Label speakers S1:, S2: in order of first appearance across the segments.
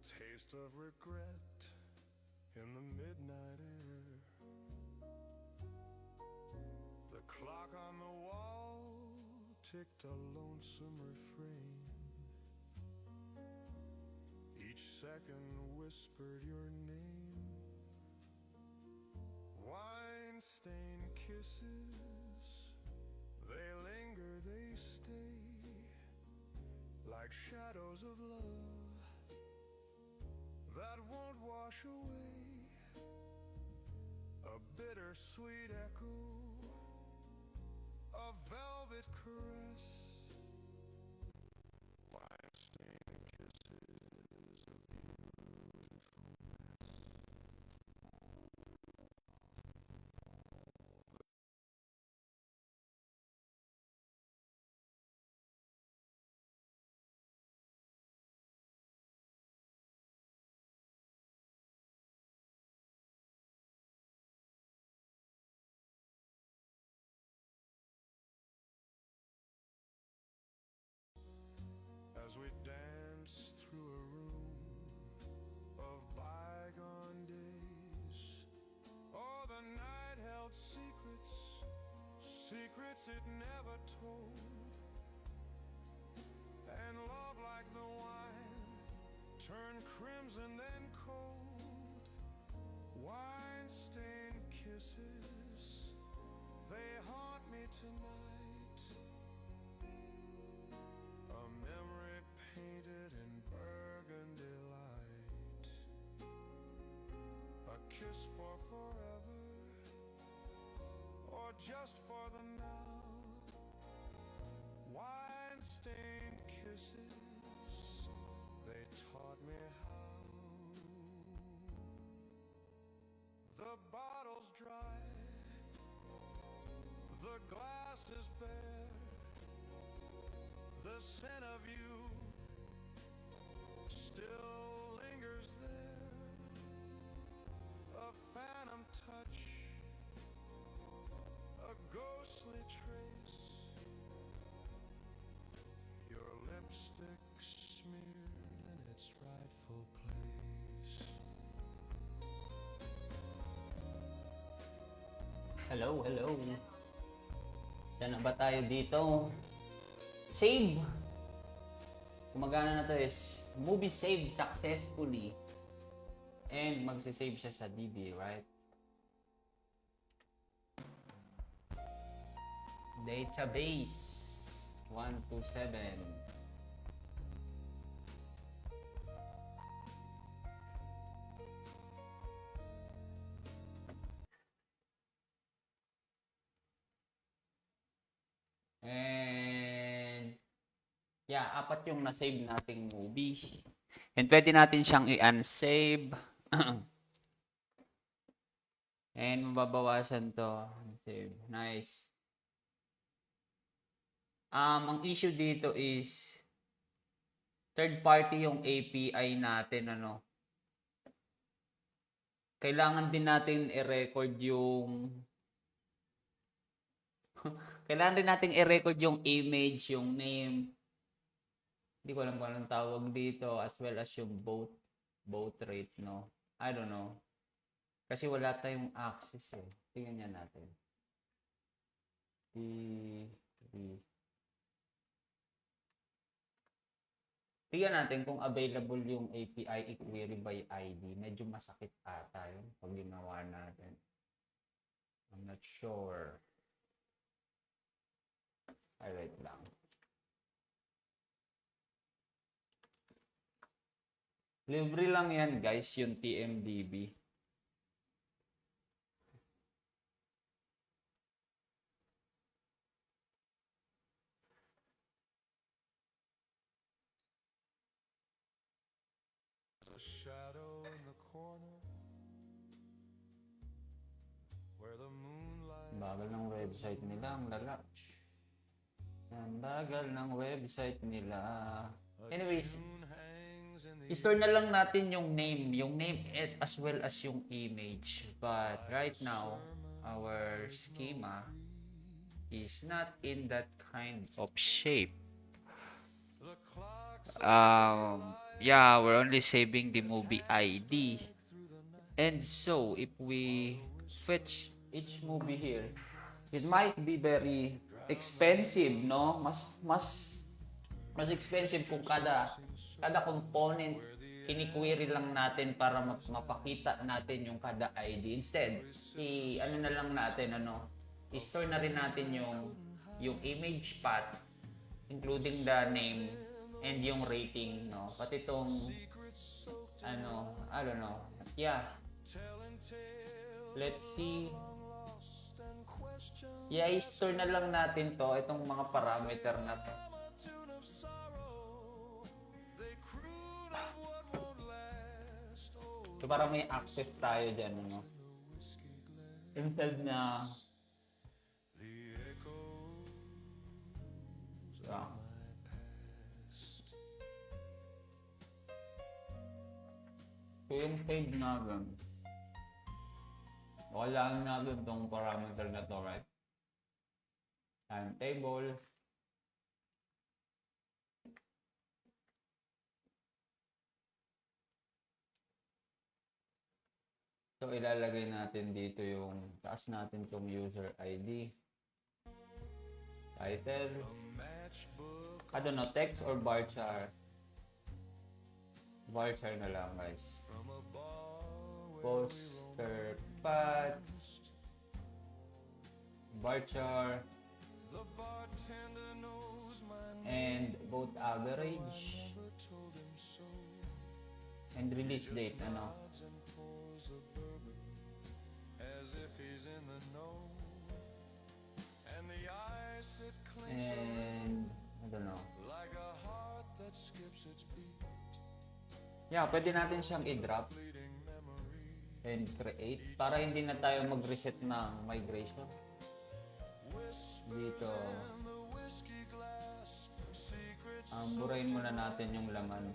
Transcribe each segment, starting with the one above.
S1: taste of regret in the midnight air. The clock on the wall ticked a lonesome refrain. Each second whispered your name. Wine-stained kisses, they linger, they stay, like shadows of love that won't wash away. A bittersweet echo, a velvet caress, wine-stained kisses, a beautiful mess. As we dance through a room of bygone days, oh, the night held secrets, secrets it never told. And love, like the wine, turned crimson then cold. Wine-stained kisses, they haunt me tonight. A memory painted in burgundy light. A kiss for forever, or just for the now. Wine-stained kisses, they taught me how. The bottle's dry, the glass is bare. The scent of you still lingers there. A phantom touch, a ghostly trace. Your lipstick smeared in its rightful place.
S2: Hello, hello. Saan na ba tayo dito? Save! Gumagana na to is movie save successfully. And magsisave siya sa DB, right? Database 127. And yeah, 4 yung na-save nating movie. And pwede natin siyang i-unsave. And mababawasan to. Unsave. Nice. Ang issue dito is third party yung API natin, ano. Kailangan din natin i-record yung kailangan din natin i-record yung image, yung name. Hindi ko alam kung anong tawag dito, as well as yung boat rate, no? I don't know. Kasi wala tayong access eh. Tingnan niya natin. Tingnan natin kung available yung API i-query by ID. Medyo masakit ata yun pag ginawa natin. I'm not sure. Wait lang. Libre lang yan guys, yung TMDB.
S1: A shadow in the corner where the moonlight.
S2: Bagal ng website nila, ang lala. Ang bagal ng website nila. Anyways, i-store na lang natin yung name as well as yung image. But right now, our schema is not in that kind of shape. yeah, we're only saving the movie ID. And so, if we fetch each movie here, it might be very expensive, no? Mas expensive kung kada component kini-query lang natin para mapakita natin yung kada ID. Instead, ano na lang natin, i-store na rin natin yung image path, including the name and yung rating, no? Pati itong I don't know. Yeah. Let's see. Yeah, i-store na lang natin to, itong mga parameter na to. So, para may access tayo dyan, Instead na... Yeah. So, yung save natin, kailangan natin itong parameter na to, right? Timetable. So, ilalagay natin dito yung taas natin itong user ID. Title. I don't know, text or bar chart? Bar chart na lang, guys. Poster path. Bar chart. And both average. And release date, And I don't know. Yeah, pwede natin siyang i-drop and create para hindi na tayo mag-reset ng migration. Dito. Burahin muna natin yung laman.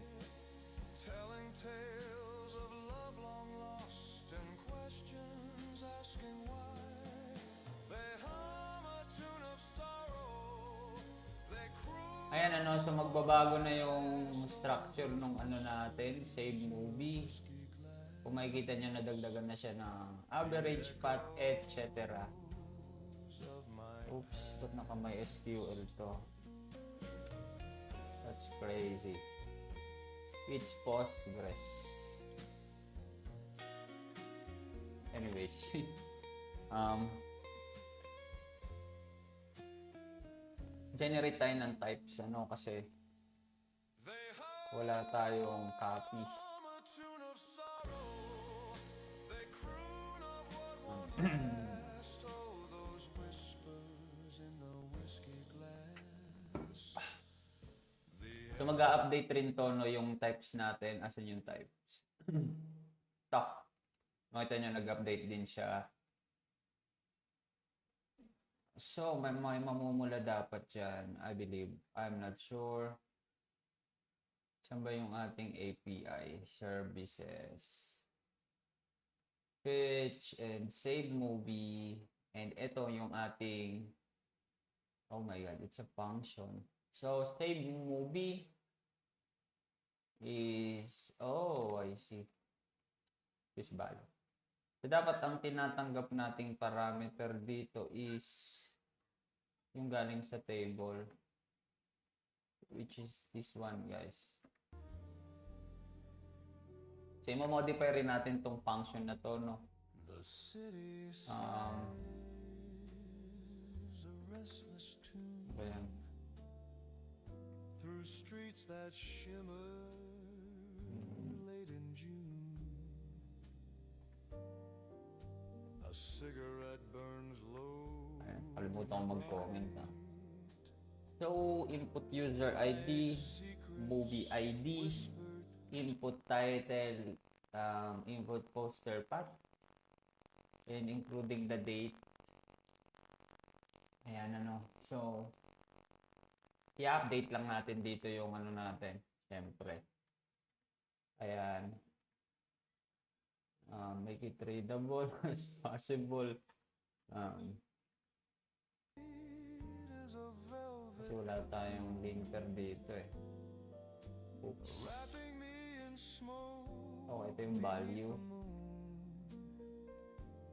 S2: Ayan, so magbabago na yung structure nung natin, save movie. Kung makikita nyo, nadagdagan na siya ng average, path, etc. Oops, ba't nakamay SQL to? That's crazy. It's Postgres. Anyways, generate tayo ng types, kasi wala tayong copy. So mag-a-update rin to, yung types natin, asan yung types. Talk. Makita nyo, nag-update din siya. So, may mamumula dapat dyan, I believe. I'm not sure. Saan ba yung ating API? Services. Fetch and save movie. And ito yung ating... Oh my God, it's a function. So, save movie is... Oh, I see. Fish value. So, dapat ang tinatanggap nating parameter dito is... yung galing sa table, which is this one, guys. So, i-modify rin natin tong function na to, no? Ayan. Through streets that shimmer late in June, a cigarette burns low. Kalimutan ko mag-comment. So, input user ID, movie ID, input title, input poster path, and including the date. Ayan, So, i-update lang natin dito yung natin. Siyempre. Ayan. Make it readable as possible. Kasi wala tayong linker dito eh. Oops.
S1: smoke
S2: Oh, ito yung value.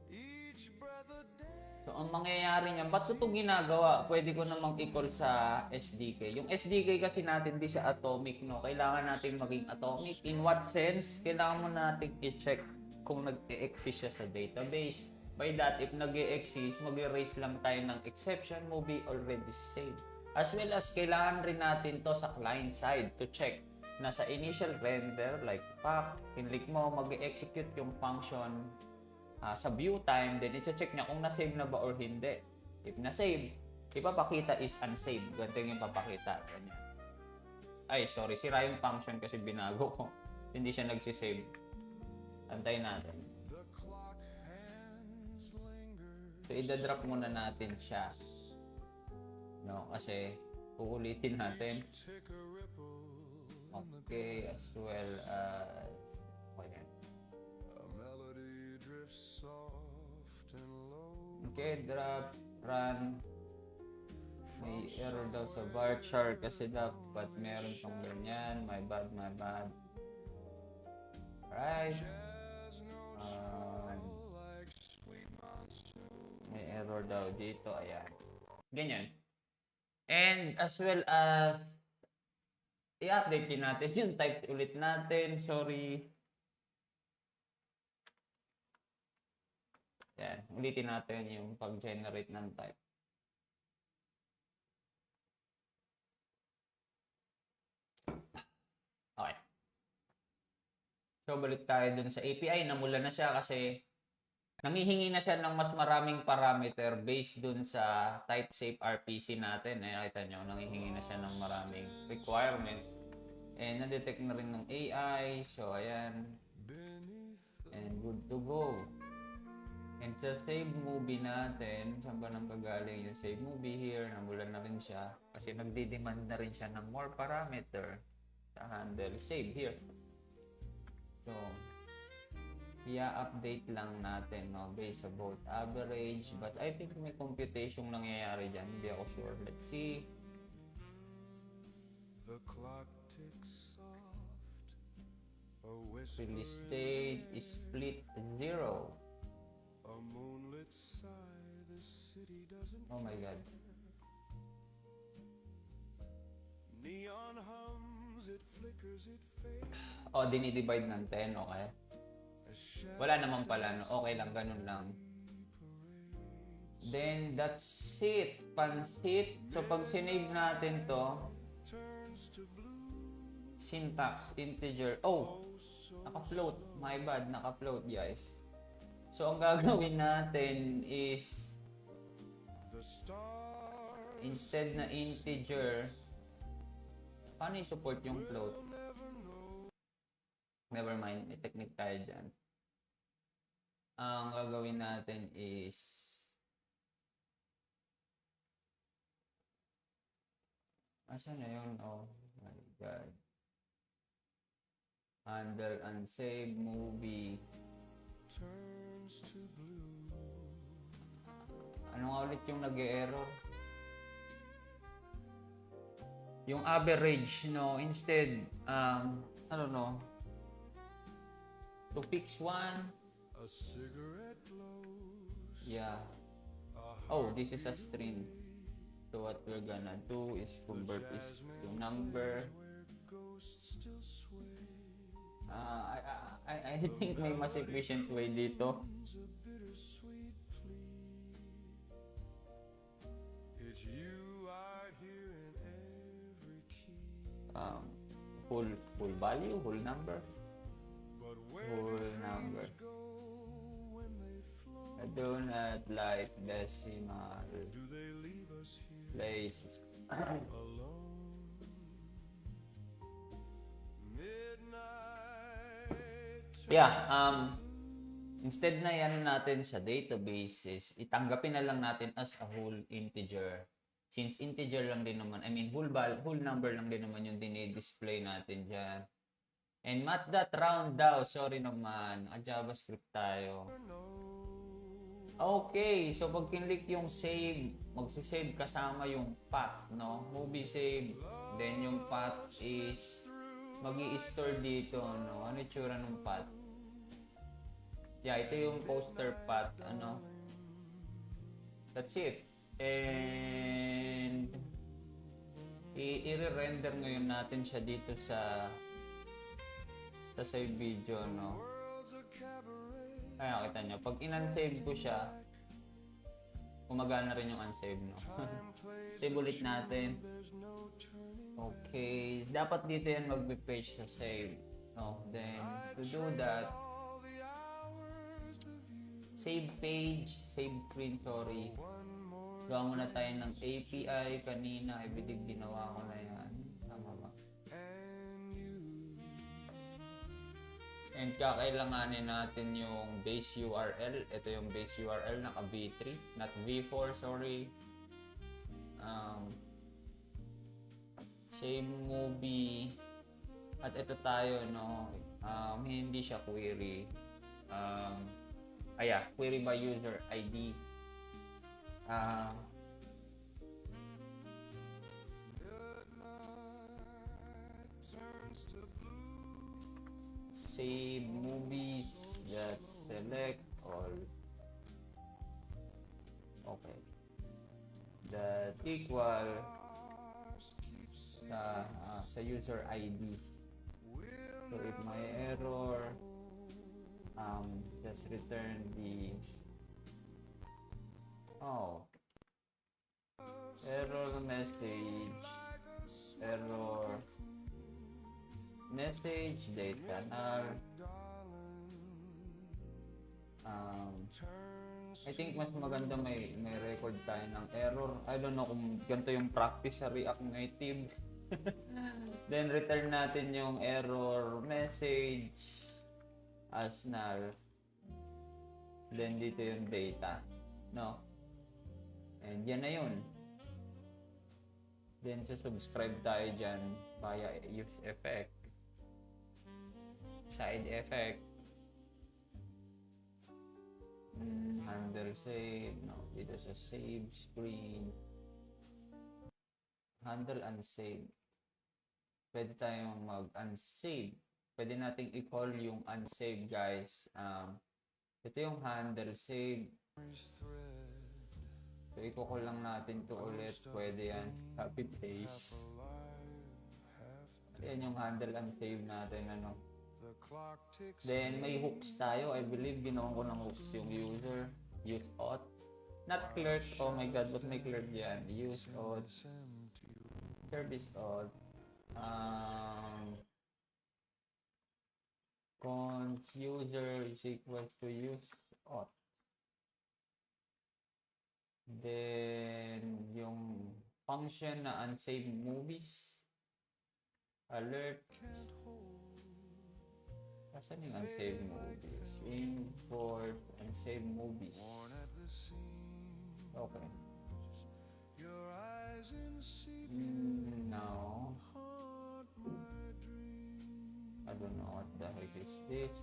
S1: each breath a day.
S2: So, ang mangyayari niyan, ba't ko ito ginagawa? Pwede ko namang i-call sa SDK. Yung SDK kasi natin, di siya atomic, no? Kailangan natin maging atomic. In what sense? Kailangan mo natin i-check kung nag-e-exist siya sa database. By that, if nag-e-exist, mag-erase lang tayo ng exception movie already saved. As well as, kailangan rin natin to sa client side to check na sa initial render, like pack, kinlik mo, mag-execute yung function sa view time, then i-check niya kung na-save na ba or hindi. If na-save, ipapakita is unsaved. Ganito yung papakita. Ganyan. Ay, sorry. Sira yung function kasi binago ko. Hindi siya nagsisave. Antayin natin.
S1: The clock hands linger.
S2: So, idadrop muna natin siya. No? Kasi, uulitin natin.
S1: Take a ripple in the
S2: Okay, as well as... Okay.
S1: a melody drifts soft and low.
S2: Okay, drop, run. May error daw sa varchar kasi dapat meron pang ganyan. My bad, my bad. Alright.
S1: Jazz notes
S2: Um,
S1: like sweet monsoon.
S2: may error daw dito. Ayan. Ganyan. And as well as i-update din natin yung type ulit natin. Sorry. Yan. Ulitin natin yung pag-generate ng type. Okay. So, balik tayo dun sa API. Namula na siya kasi nangihingi na siya ng mas maraming parameter based dun sa type safe RPC natin. Nakita nyo, nangihingi na siya ng maraming requirements. And na-detect na rin ng AI. So, ayan. And good to go. And sa save movie natin, saan ba nang kagaling yung save movie here? Namulan na rin siya. Kasi nagdi-demand na rin siya ng more parameter sa handle save here. So, i-update lang natin, no, based sa both average. But I think may computation nangyayari dyan. Hindi ako sure. Let's see.
S1: The clock ticks soft. A whisper
S2: Release
S1: in
S2: state
S1: the
S2: is split 0.
S1: a moonlit sigh. The city doesn't
S2: Oh my God.
S1: Neon hums, it flickers, it fades.
S2: Oh, dinidivide ng 10, okay? Wala naman pala, no? Okay lang, ganun lang. Then, that's it. Pansit. So, pag sinave natin to,
S1: Turns to blue.
S2: syntax, integer. Oh, naka-float. My bad, naka-float, guys. So, ang gagawin natin is,
S1: The stars
S2: instead na integer, paano i-support yung float? Never mind, may technique tayo dyan. Ang gagawin natin is, asan na yun? Oh my God. Handle unsave movie.
S1: turns to blue.
S2: Ano nga ulit yung nag-error? Yung average, no? Instead, I don't know. To fix one,
S1: A cigarette glows.
S2: yeah.
S1: A
S2: Oh, this is a string. So what we're gonna do is convert this to number.
S1: where ghosts still sway.
S2: I think may mas efficient way dito.
S1: It's a bittersweet plea. It's you I hear in every key.
S2: Full value, whole number,
S1: But where
S2: whole
S1: do
S2: number.
S1: dreams go when they flow?
S2: I do not like decimal
S1: Do they leave us here
S2: places.
S1: alone? Midnight.
S2: Yeah, instead na yan natin sa database is itanggapin na lang natin as a whole integer. Since integer lang din naman, I mean whole number lang din naman yung dinidisplay natin dyan. And mat that round daw, sorry naman, JavaScript tayo. Okay, so pag kinlik yung save, magsisave kasama yung path, no? Movie save, then yung path is Magi-store dito, ano? Ano itsura ng path? Yeah, ito yung poster path, ano? That's it. And i-render ngayon natin siya dito sa save video, no? Kaya kita nyo, pag in-unsave ko siya, gumagana rin yung unsave, no? Save ulit natin. Okay, dapat dito yan mag-page sa save, no? Then, to do that, save page, save screen, sorry. Gawa muna tayo ng API kanina, I believe ginawa ko na yan. Tama ba? And kakailanganin natin yung base URL. Ito yung base URL, naka V3, not V4, sorry. Save movie. At ito tayo, no? Hindi siya query. Query by user ID. Save movies, just select all. Okay. That equal sa user ID. So if may error, just return the error message data null. I think mas maganda may record tayo ng error. I don't know kung ganito yung practice sa React Native. Then return natin yung error message as null. Then dito yung data, no? And yan na yun. Then subscribe tayo dyan via use effect, side effect, handle save, no, dito sa save screen, handle unsave. Pwede tayong mag-unsave. Pwede nating i-call yung unsave, guys. Ito yung handle save. So, i-call lang natin to ulit. Pwede yan. Copy paste. Yan yung handle unsave natin, ano. Then, may hooks tayo. I believe ginawa ko ng hooks yung user. Use auth. Not clerk. Oh my god, ba't may clerk yan? Use auth. Service auth. Const user is equal to use auth. Then, yung function na unsave movies. Alert. Asan yung unsave movies? Import unsave movies. Okay. No. I don't know what the heck is this.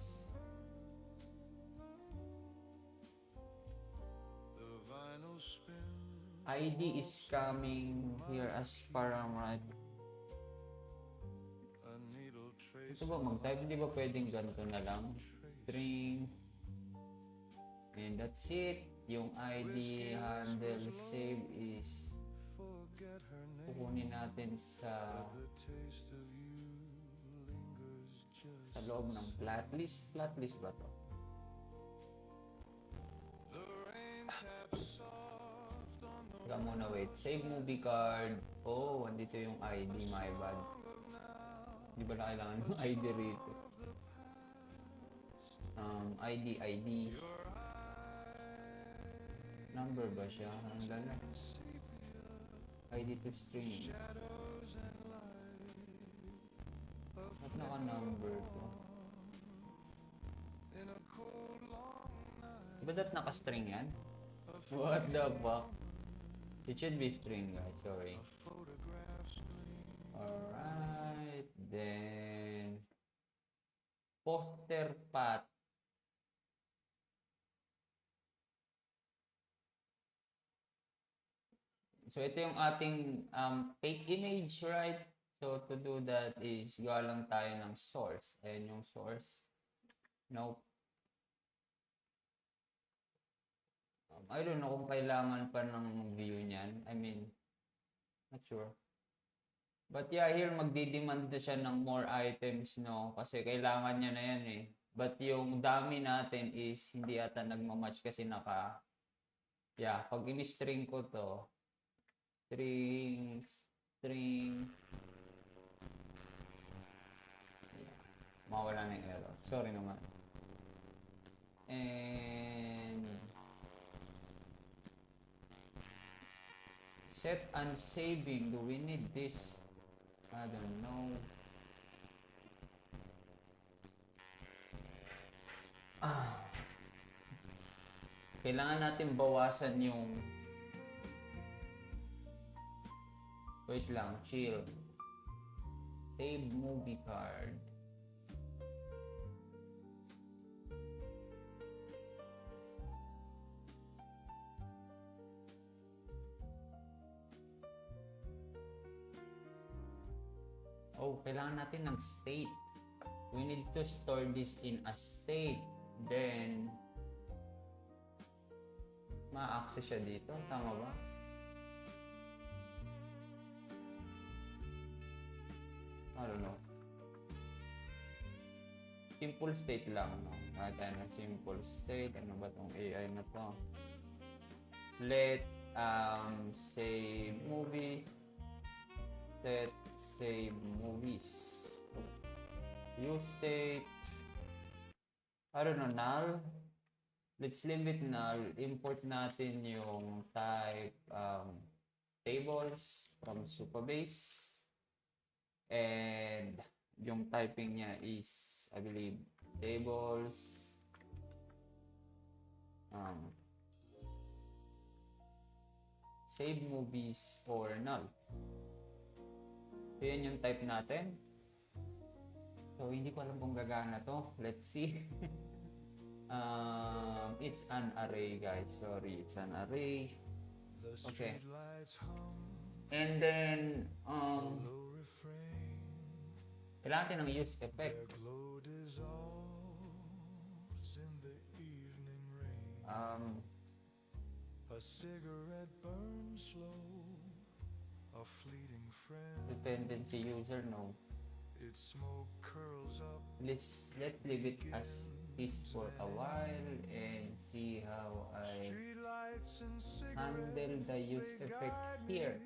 S2: ID is coming here as parameter. Ito ba mag-type? Hindi ba pwedeng ganito na lang? String. And that's it. Yung ID handle save is kukunin natin sa loob ng flat list. Flat list ba to? Teka muna, wait. Save movie card. Oh, andito yung ID, my bad. Hindi ba na kailangan ng ID rito? ID. Number ba siya? Ang gala. ID to string. Ba't naka-number to? Diba that naka-string yan? What the fuck? It should be string, guys. Sorry. Alright. Then, poster path. So, ito yung ating take image, right? So, to do that is gawa lang tayo ng source. Ayan yung source. Nope. I don't know kung kailangan pa ng view niyan. I mean, not sure. But yeah, here magdi-demand na siya ng more items, no? Kasi kailangan niya na yan eh. But yung dami natin is hindi ata nagmamatch kasi yeah, pag in-string ko to, string, yeah, mawala na yung error. Sorry naman. And set and saving. Do we need this? I don't know. Kailangan natin bawasan yung wait lang, chill. Save movie card. Oh, kailangan natin ng state. We need to store this in a state. Then, ma-access siya dito. Tama ba? I don't know. Simple state lang, no? Tayo ng simple state. Ano ba tong AI na to? Let save movies. Set save movies. Use state. I don't know, null. Let's leave it null. Import natin yung type tables from Supabase. And yung typing niya is, I believe, tables. Save movies for null. So, yan yung type natin. So, hindi ko alam kung gagana to. Let's see. It's an array, guys. Sorry, it's an array. Okay. And then, kailangan natin ng use effect.
S1: A cigarette burns slow, a fleeting friend.
S2: Dependency user, no.
S1: Its smoke curls up.
S2: Let's leave it as is for a while and see how I handle the use effect here.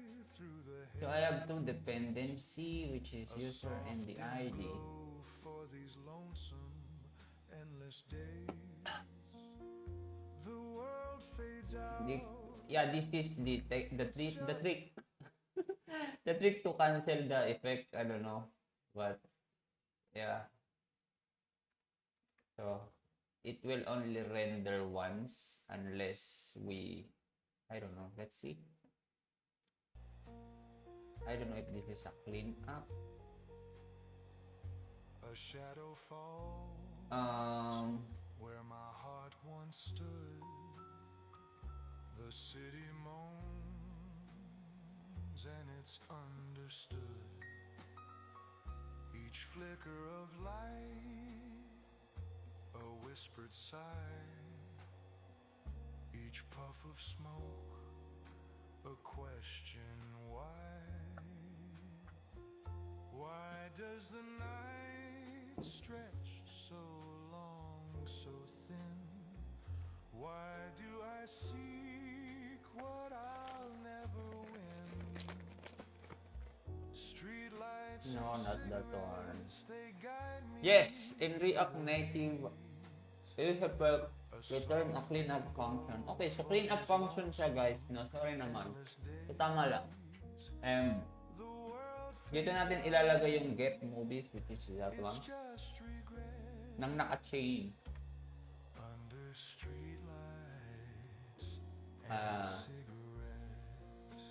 S2: So I have two dependency, which is user and the ID.
S1: For these lonesome, endless days, the world fades out.
S2: Yeah, this is the trick. The trick to cancel the effect. I don't know, but yeah. So it will only render once unless we, I don't know. Let's see. I don't know if this is a clean up.
S1: A shadow falls where my heart once stood. The city moans and it's understood. Each flicker of light, a whispered sigh. Each puff of smoke, a question why. Why does the night stretch so long, so thin? Why do I seek what I'll never win? Streetlights,
S2: No, not that one.
S1: they guide me.
S2: Yes, in React Native, you have to return a cleanup function. Okay, so cleanup function siya, guys. No, sorry naman. So, tama lang. And dito natin ilalagay yung get movies, which is that one,
S1: Just regret
S2: nang naka-chain.
S1: under streetlights
S2: Ah,
S1: cigarettes.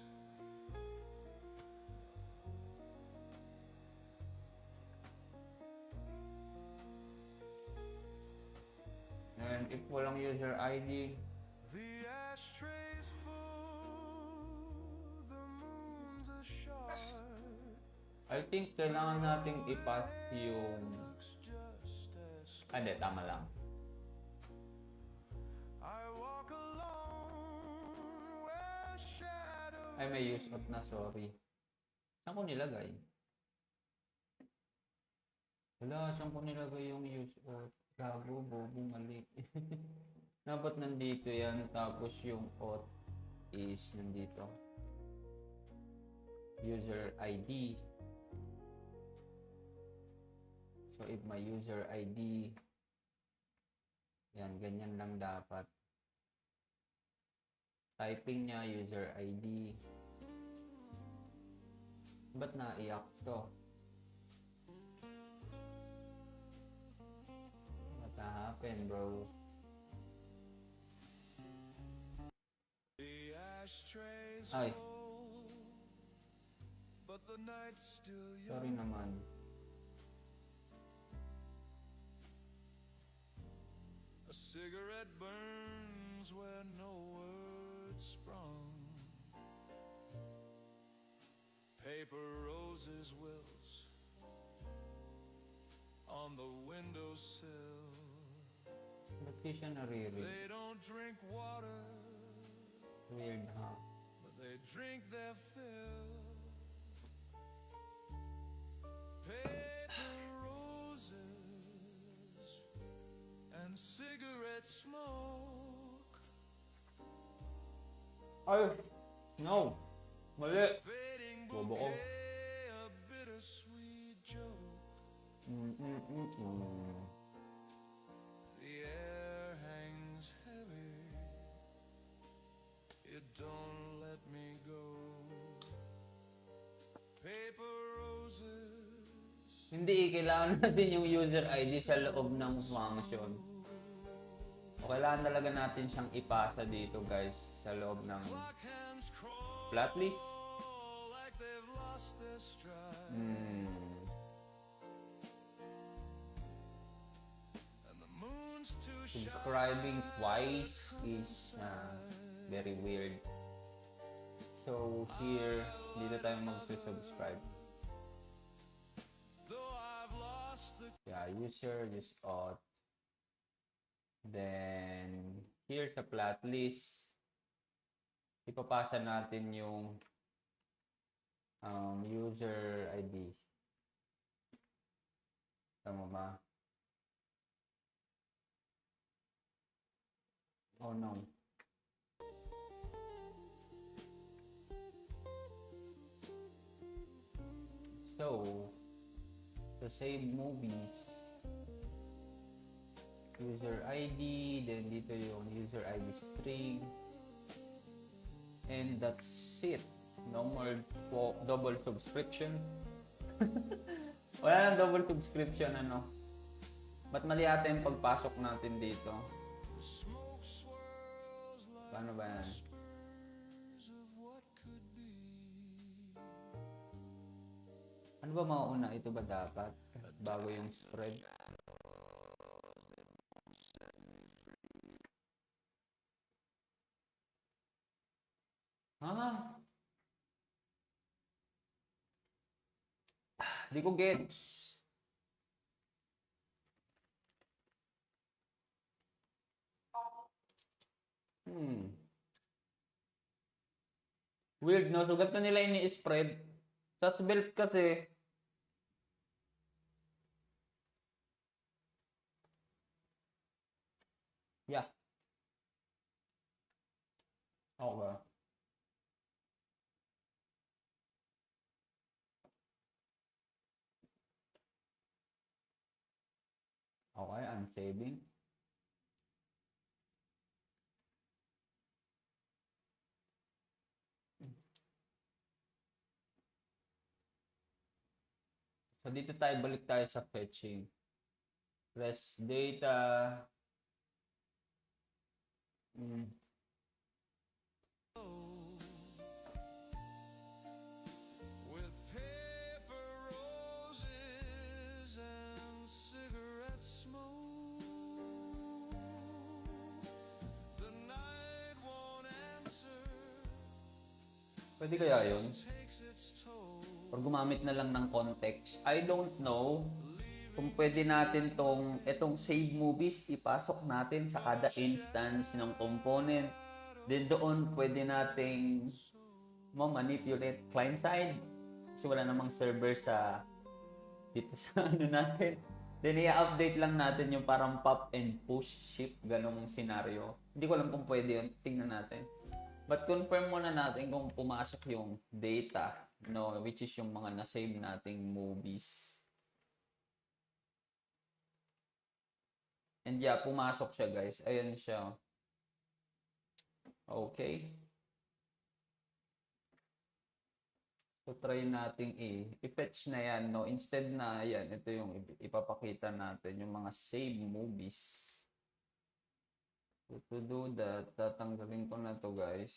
S2: and if walang user ID,
S1: The ashtray's full, the moon's a shard.
S2: I think kailangan nating ipas yung... Hindi, tama lang.
S1: I walk alone where shadows
S2: Ay, may use of na, sorry. Saan ko nilagay? Wala, saan ko nilagay yung use of? Gago, bobo, mali. Dapat nandito yan, tapos yung auth is nandito. User ID. So, if my user ID, yan, ganyan lang dapat. Typing niya, user ID. Ba't naiyak to? What happened, bro?
S1: the ashtrays
S2: Ay,
S1: full, but the night's still
S2: sorry
S1: young.
S2: naman.
S1: A cigarette burns where no word sprung. Paper roses wilts on the windowsill.
S2: Ba't di siya naririnig?
S1: They don't drink water,
S2: Weird, ha?
S1: but they drink their fill. Paper roses and cigarette smoke.
S2: Ay! No! Mali!
S1: Fading
S2: Bobo ko.
S1: bouquet, a bittersweet joke.
S2: Mm-mm-mm-mm.
S1: The air hangs heavy. It don't let me go. Paper roses.
S2: Hindi, kailangan natin yung user ID sa loob ng function. O kailangan talaga natin siyang ipasa dito, guys, sa loob ng
S1: Clock hands crawl
S2: flat list.
S1: like they've lost their stride. And the moon's too shy.
S2: Subscribing twice is very weird. So here, dito tayo mag-subscribe.
S1: Though I've lost the
S2: Yeah, user, use auth. Then, here sa flat list, ipapasa natin yung user ID. Tama ba? Oh no. So, to save movies, user ID, then dito yung user ID string, and that's it. No more double subscription. Wala nang double subscription, ano. Ba't mali ata yung pagpasok natin dito?
S1: smoke swirls like
S2: Paano ba yan?
S1: whispers of what could be.
S2: Ano ba mauuna? Ito ba dapat? Bago yung spread? Ah! Di ko gets. Weird, no? So, ganito nila ini-spread. Sa belt kasi, yeah. Okay. Okay, I'm saving. So, dito tayo, balik tayo sa fetching. Press data.
S1: With paper roses and cigarette smoke, the night won't answer.
S2: Pwede kaya yun?
S1: Takes its toll.
S2: or gumamit na lang ng context. I don't know kung pwede natin itong save movies ipasok natin sa kada instance ng component. Then doon pwede nating manipulate client side kasi wala namang server sa dito sa ano natin. Then i-update lang natin yung parang pop and push ship ganong scenario. Hindi ko alam kung pwede yun. Tingnan natin. But confirm muna natin kung pumasok yung data, no, which is yung mga na-save nating movies. And yeah, pumasok siya guys. Ayan siya. Okay. So try nating i-fetch na yan, no. Instead na yan, ito yung ipapakita natin yung mga save movies. So to do that, tatanggalin ko na to guys.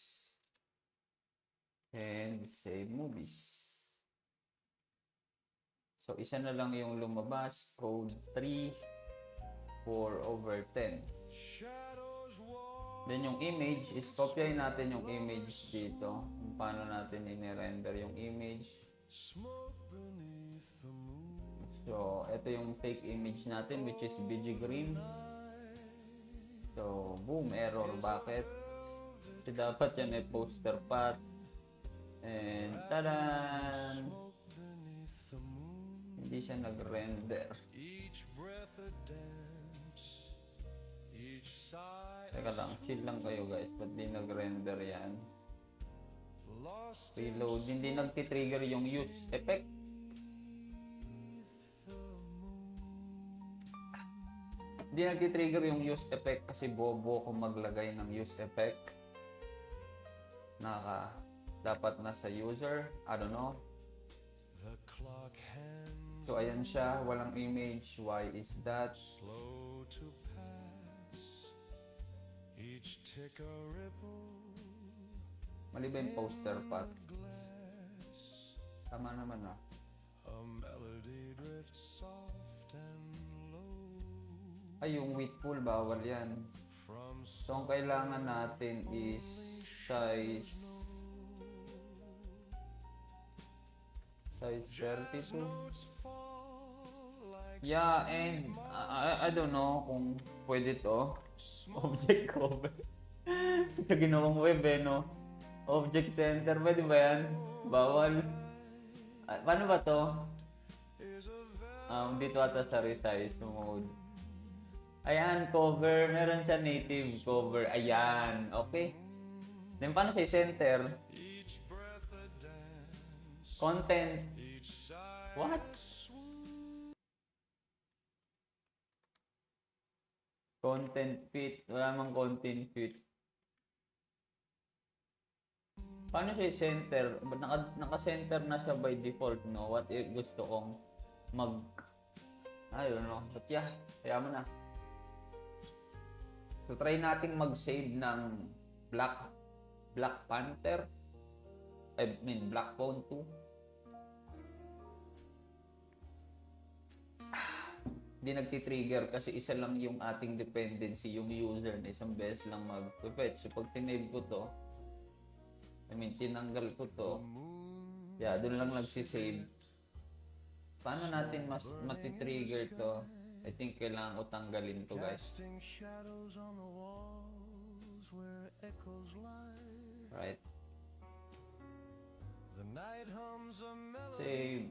S2: And save movies. So isa na lang yung lumabas, code 3 4/10. Then yung image is copyain natin yung image dito. Kung paano natin i-render yung image. So ito yung fake image natin which is BG Green. So, boom, error. Bakit? Kasi dapat yan ay poster path. And, tadan! Hindi siya nag-render. Teka lang, chill lang kayo guys. Ba't di nag-render yan? Reload. Hindi nagtitrigger yung use effect. Hindi nagtitrigger yung use effect kasi bobo kung maglagay ng use effect. Dapat nasa user. I don't know. So ayan siya. Walang image. Why is that? Mali ba yung poster path? Tama naman ah. Ay, yung width pool, bawal yan. So, ang kailangan natin is size 32. Yeah, and I don't know kung pwede to. Object cover. Ito ginawang web no? Object center, pwede ba yan? Bawal. Paano ba to? Dito ata sa resize mode. Ayan, cover. Meron siya native cover. Ayan. Okay. Then, paano siya center? Content. What? Content fit. Wala mang content fit. Paano siya center? Naka-center na siya by default, no? What if gusto kong I don't know. But yeah, kaya mo na. So, try nating mag-save ng Black Panther. I mean, Black Phone 2. Hindi nagtitrigger kasi isa lang yung ating dependency, yung user na isang beses lang mag-fetch. So, pag tinave ko to, tinanggal ko to, yeah, doon lang nagsisave. Paano natin matitrigger to? I think kailangan ko tanggalin to guys. Right. Save.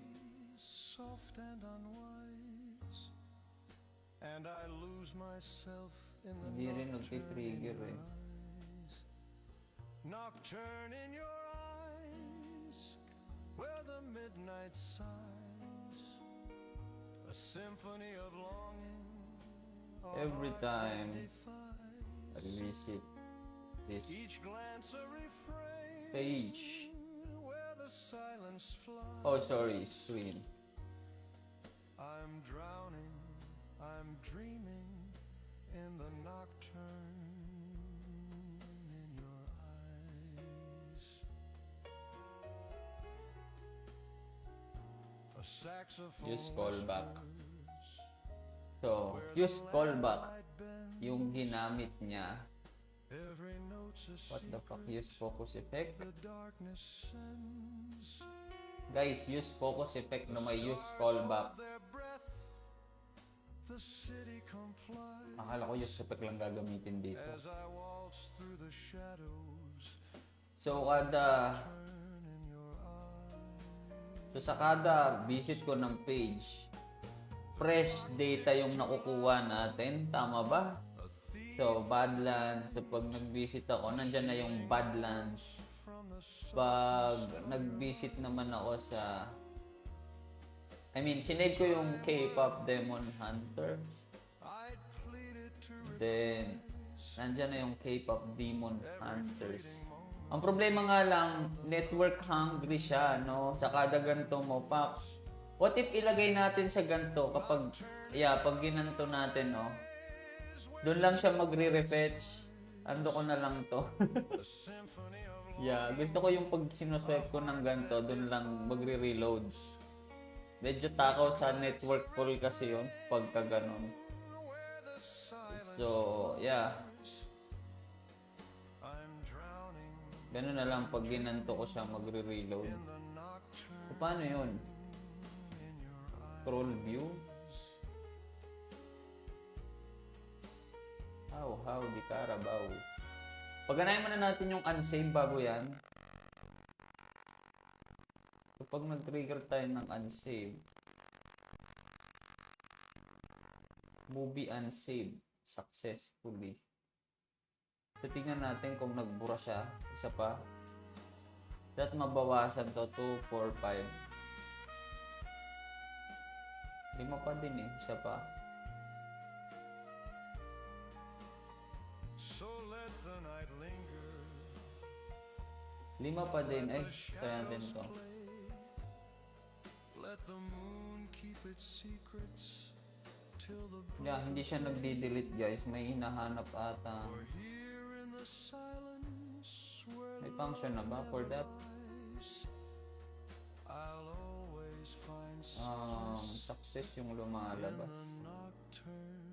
S2: Hindi rin nagtitrigger eh. Nocturne in your eyes, where the midnight sighs, a symphony of longing. Every time I visit this page, oh sorry, screen. I'm drowning, I'm dreaming in the nocturne. Use callback. So, use callback. Yung ginamit niya. What the fuck? Use focus effect. Guys, use focus effect na may use callback.
S1: their breath, the city complies.
S2: Akala ko use effect lang gagamitin dito.
S1: As I waltz through the shadows,
S2: So, kada
S1: turn in your eyes.
S2: So sa kada visit ko ng page, fresh data yung nakukuha natin. Tama ba? So, Badlands. So, pag nag-visit ako, nandyan na yung Badlands. Pag nag-visit naman ako sa... sinave ko yung K-pop Demon Hunter.
S1: I pleaded to
S2: Then, nandyan na yung K-pop Demon Hunters. Ang problema nga lang, network hungry siya, no? Sa kada ganito mo, pak. What if ilagay natin sa ganito kapag, pag ginanto natin, no? Doon lang siya magre-refetch. Ando ko na lang to. Gusto ko yung pag sinuswipe ko ng ganito, doon lang magre-reload. Medyo takaw sa network full kasi yun, pagka ganon. So, ganun na lang pag ginanto ko siya magre-reload. So, paano yun? Scroll view? How, di Carabao. Paganayin muna natin yung unsave bago yan. So, pag nag-trigger tayo ng unsave, movie unsave successfully. So, tingnan natin kung nagbura siya. Isa pa. That mabawasan to 2, 4, 5. 5 pa din eh. Isa pa.
S1: So let the night linger.
S2: 5 pa din. Ay, kaya natin to.
S1: Let the moon keep its secrets till the
S2: Hindi siya nagdi-delete guys. May hinahanap ata.
S1: here in the silence where
S2: May function na ba for that?
S1: I'll always find
S2: Success yung lumalabas.
S1: nocturne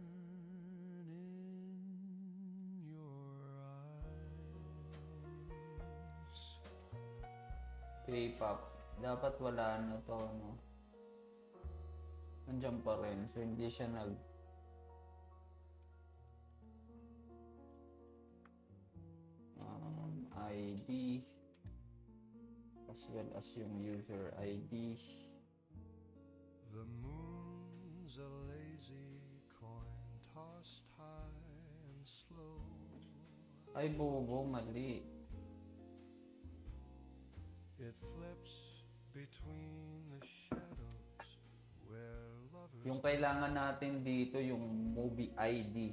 S1: in your eyes.
S2: K-pop. Dapat wala na to, no? Nandiyan pa rin. So, hindi siya ID as well as yung user ID.
S1: The moon's a lazy coin tossed high and slow.
S2: Ay, bobo, mali.
S1: It flips between the shadows where lovers
S2: Yung kailangan natin dito, yung movie ID.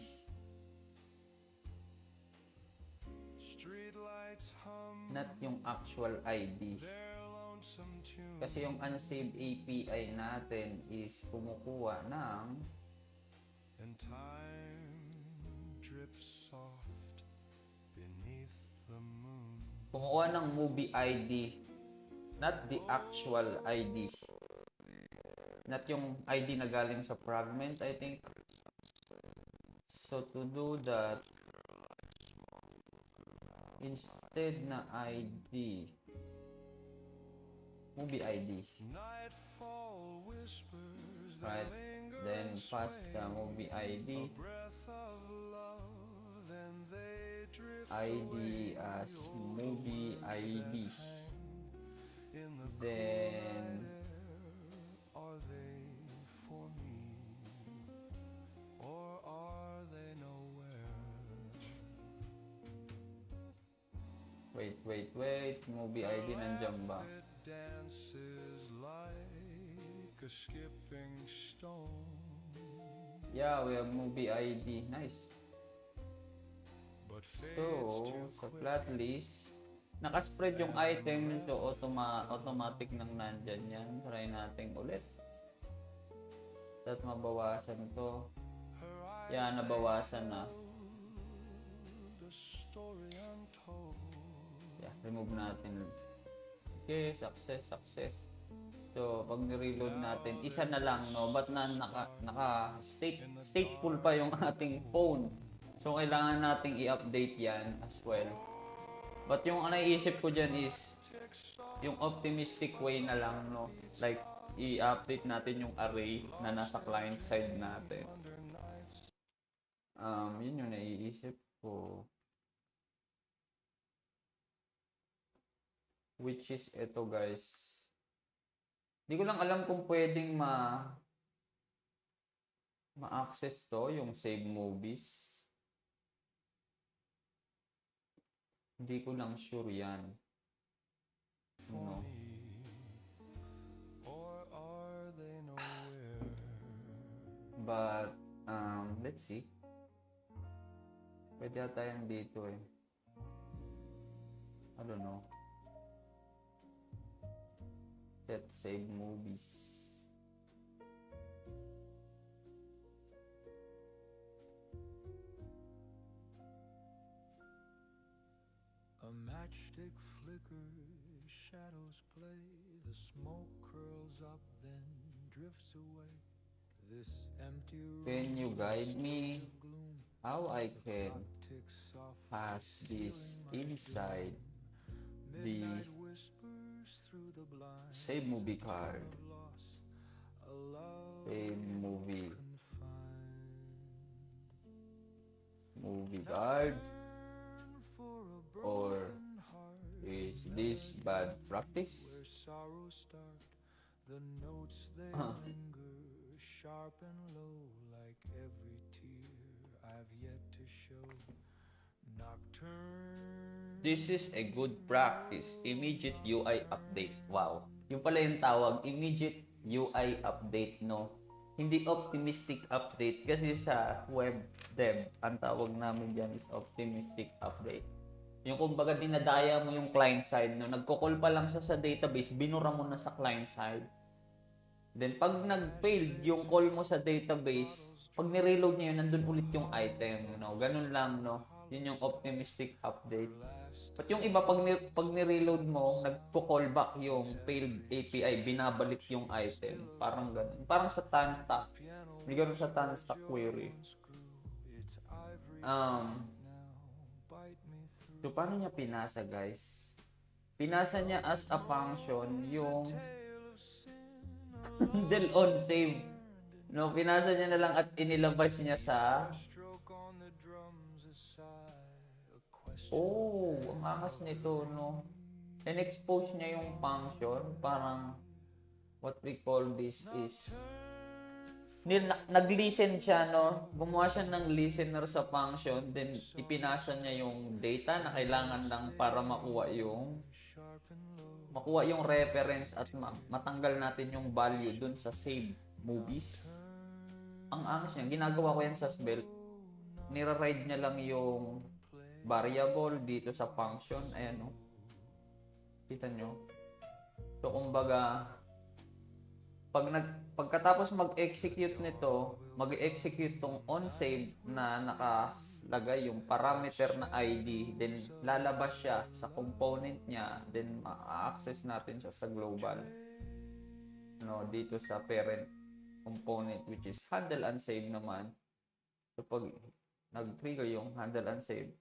S1: streetlights hum
S2: Not yung actual ID.
S1: their lonesome tune.
S2: Kasi yung unsaved API natin is kumukuha ng
S1: And time drips soft beneath the moon.
S2: kumukuha ng movie ID. Not the actual ID. Not yung ID na galing sa fragment, I think. So, to do that, instead na ID, movie ID.
S1: Nightfall whispers that
S2: Right.
S1: linger
S2: Then,
S1: and
S2: pass
S1: sway.
S2: the movie ID.
S1: Breath of love, then they drift
S2: ID
S1: away.
S2: as movie ID.
S1: In the
S2: Then,
S1: are they for me, or are they nowhere?
S2: wait. Movie ID nandiyan ba?
S1: It dances like a skipping stone.
S2: Yeah, we have movie ID. Nice.
S1: But fades
S2: So,
S1: too
S2: sa
S1: quick.
S2: flat list, nakaspread yung item, so automatic nang nandyan yan. Try natin ulit. At mabawasan to. Yan, nabawasan na.
S1: The story untold.
S2: Yeah, remove natin. Okay, success. So, pag ni-reload natin, isa na lang, no? Ba't naka stateful pa yung ating phone? So, kailangan nating i-update yan as well. But yung naisip ko dyan is, yung optimistic way na lang, no? Like, i-update natin yung array na nasa client side natin. Yun yung naiisip ko. Which is ito, guys. Hindi ko lang alam kung pwedeng ma-access to, yung save movies. Hindi ko lang sure yan. No.
S1: Or are they nowhere?
S2: But, let's see. Pwede ata yan dito eh. I don't know. Set save movies.
S1: A matchstick flickers, shadows play, the smoke curls up then drifts away. This empty room
S2: Can you guide me
S1: of gloom,
S2: how I can
S1: ticks off
S2: pass this inside the
S1: midnight whispers through the blind
S2: save movie card?
S1: of loss, a love
S2: Save movie
S1: confined.
S2: card.
S1: For a
S2: Or
S1: broken heart
S2: is this bad practice?
S1: where sorrow start, the notes they
S2: Uh-huh.
S1: linger, sharp and low, like every tear I've yet to show. Nocturne.
S2: This is a good practice. Immediate UI update. Wow. Yung pala yung tawag, immediate UI update, no? Hindi optimistic update. Kasi sa web dev, ang tawag namin dyan is optimistic update. Yung kumbaga dinadaya mo yung client side, no? Nagko-call pa lang siya sa database, binura mo na sa client side. Then, pag nag-failed yung call mo sa database, pag ni-reload niya yun, nandun ulit yung item, no? Ganun lang, no? Yun yung optimistic update. But yung iba, pag ni-reload mo, nagko-callback yung failed API, binabalik yung item. Parang ganun. Parang sa Tanstack. May ganun sa Tanstack query. So, paano niya pinasa, guys? Pinasa niya as a function yung handle on save. No, pinasa niya na lang at inilabas niya sa ang angas nito, no? In-expose niya yung function. Parang what we call this is nag-listen siya, no? Gumawa siya ng listener sa function, then ipinasa niya yung data na kailangan lang para makuha yung reference at matanggal natin yung value dun sa save movies. Ang angas niya, ginagawa ko yan sa Svelte. Nira-ride niya lang yung variable dito sa function. Ayan, no? Kita nyo? So, kumbaga, pagkatapos mag-execute nito, mag-execute tong onSave na nakalagay yung parameter na ID, then lalabas siya sa component niya, then ma-access natin siya sa global. No, dito sa parent component, which is handle unsave naman. So, pag nag-trigger yung handle unsave,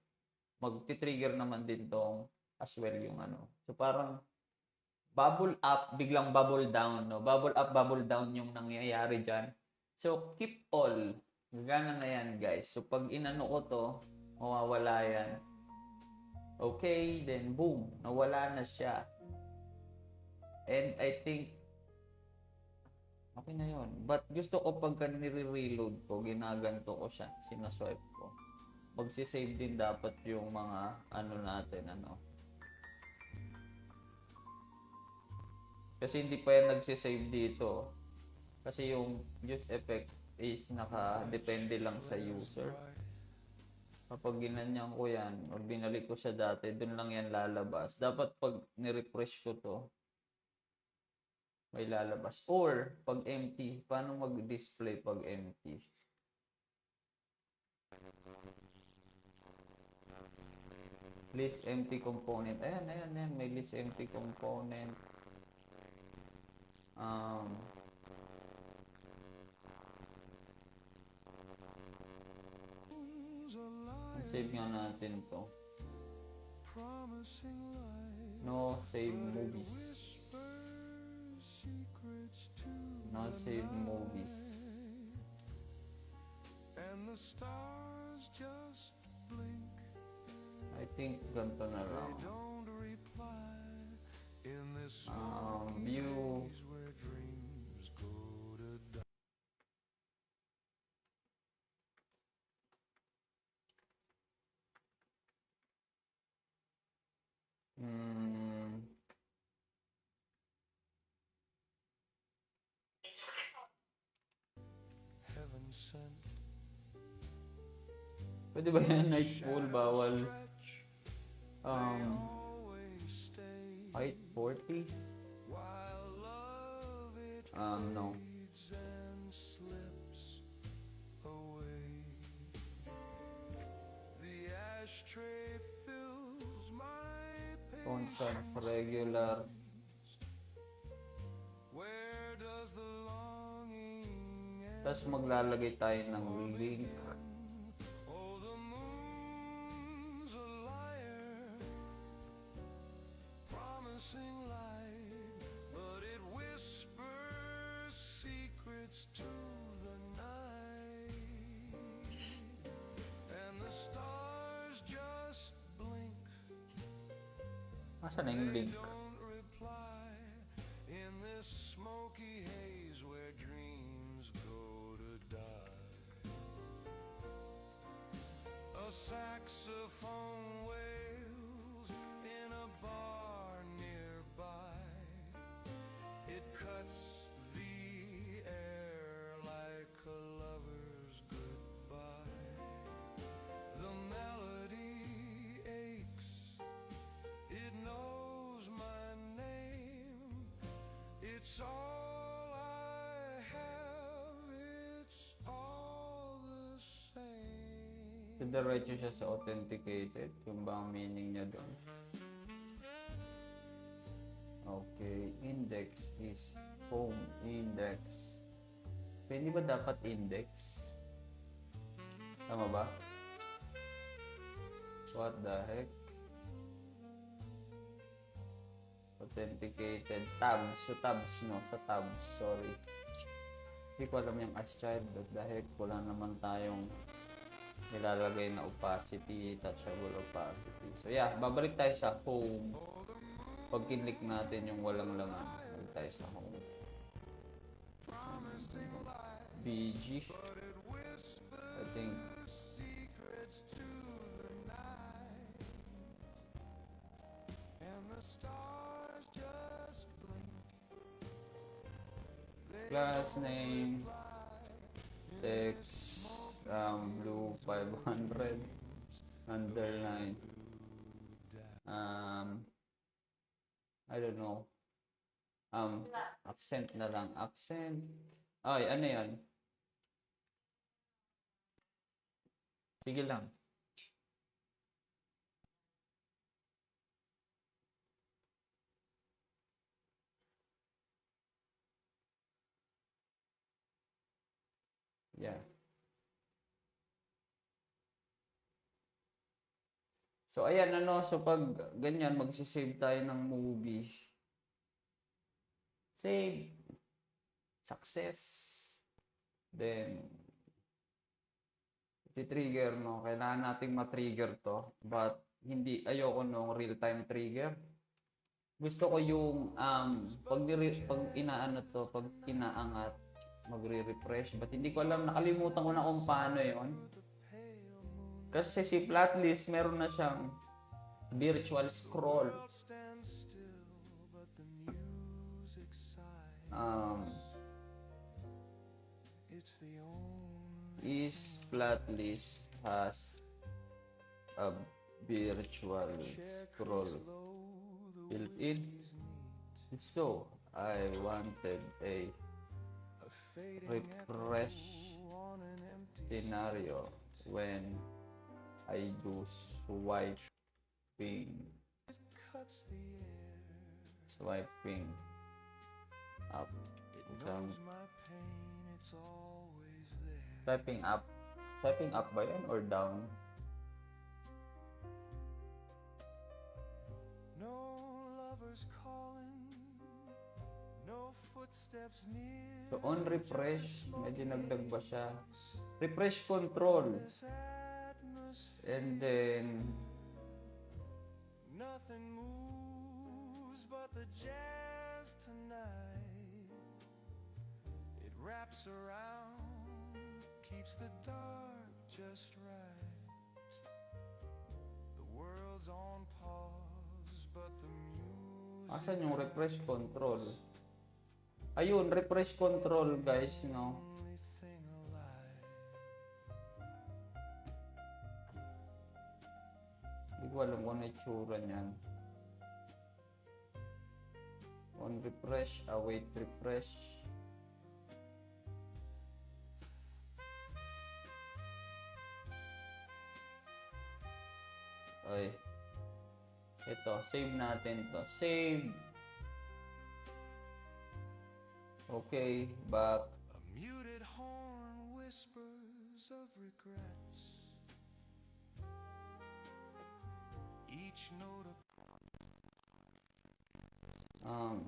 S2: mag-trigger naman din tong as well yung ano. So, parang bubble up, biglang bubble down, no? Bubble up, bubble down yung nangyayari dyan. So, keep all. Gagana na yan, guys. So, pag inano ko to, mawawala yan. Okay, then boom, nawala na siya. And I think, okay na yun. But gusto ko pagka nire-reload ko, ginaganto ko siya, sinaswipe ko. Magsisave din dapat yung mga ano natin, ano. Kasi hindi pa yan nagsisave dito. Kasi yung use effect is naka-depende lang sa user. Kapag ginanyan ko yan, o binalik ko siya dati, dun lang yan lalabas. Dapat pag ni-refresh ko to, may lalabas. Or, pag empty, paano mag-display pag empty? List empty component. Ayan. May list empty component. Save nga natin to.
S1: Promising light
S2: No save movies.
S1: Secrets to
S2: No
S1: the
S2: save movies.
S1: and the stars just blink.
S2: I think ganito na lang.
S1: They don't reply in this
S2: View.
S1: place where dreams go to die.
S2: Hmm.
S1: Heaven sent.
S2: Pwede ba yan? Nightfall, bawal.
S1: Stretch, always stay.
S2: Height 40?
S1: While love it
S2: No.
S1: fades and slips away. The ashtray fills my
S2: Constants,
S1: patience.
S2: regular.
S1: Where does the longing end?
S2: Tapos maglalagay tayo ng link.
S1: Oh, the moon's a liar, promising light, but it whispers secrets to the night, and the stars just blink.
S2: Nasaan na yung link?
S1: Don't reply in this smoky haze where dreams go to die. A saxophone wails in a bar nearby. It cuts the air like a lover's goodbye. The melody aches. It knows my name. It's all I have. It's all the same.
S2: Diretso siya sa authenticated. Yung ba ang meaning niya doon? Okay. Index is home. Index. Pwede ba dapat index? Tama ba? What the heck? Authenticated. Tabs. So tabs, no? Sa tabs. Sorry. Hindi ko alam yung as child. What the heck? Wala naman tayong nilalagay na opacity, touchable opacity. So yeah, babalik tayo sa home. Pag kinlik natin yung walang laman, babalik tayo sa home. BG. I think
S1: Secrets to the night, and the stars just blink.
S2: class name, text, blue 500, underline, I don't know, accent na lang, accent, ay, ano yan? Sige lang. Yeah. So, ayan, so pag ganyan, magsisave tayo ng movie. Save. Success. Then, iti-trigger, no? Kailangan nating ma-trigger to. But, ayoko nung real-time trigger. Gusto ko yung, pag inaano to, pag inaangat, magre-refresh. But hindi ko alam, nakalimutan ko na kung paano yon. Kasi si Flatlist, meron na siyang virtual scroll. Is Flatlist has a virtual scroll built in. So, I wanted a refresh scenario when I do swiping up. Swiping up ba yan or down?
S1: No Footsteps near
S2: So on refresh, medyo nagdag ba siya? Refresh control.
S1: this atmosphere.
S2: And then,
S1: Nothing moves but the jazz tonight. It wraps around, keeps the dark just right. The world's on pause, but the music.
S2: asan yung refresh control? Ayun, refresh control guys, no?
S1: Only thing alive.
S2: Hindi ko alam kung ano yung itsura niyan. On refresh, await refresh. Ay. Ito, save natin to. Save. Okay, back.
S1: A muted horn whispers of regrets. Each note of
S2: Um,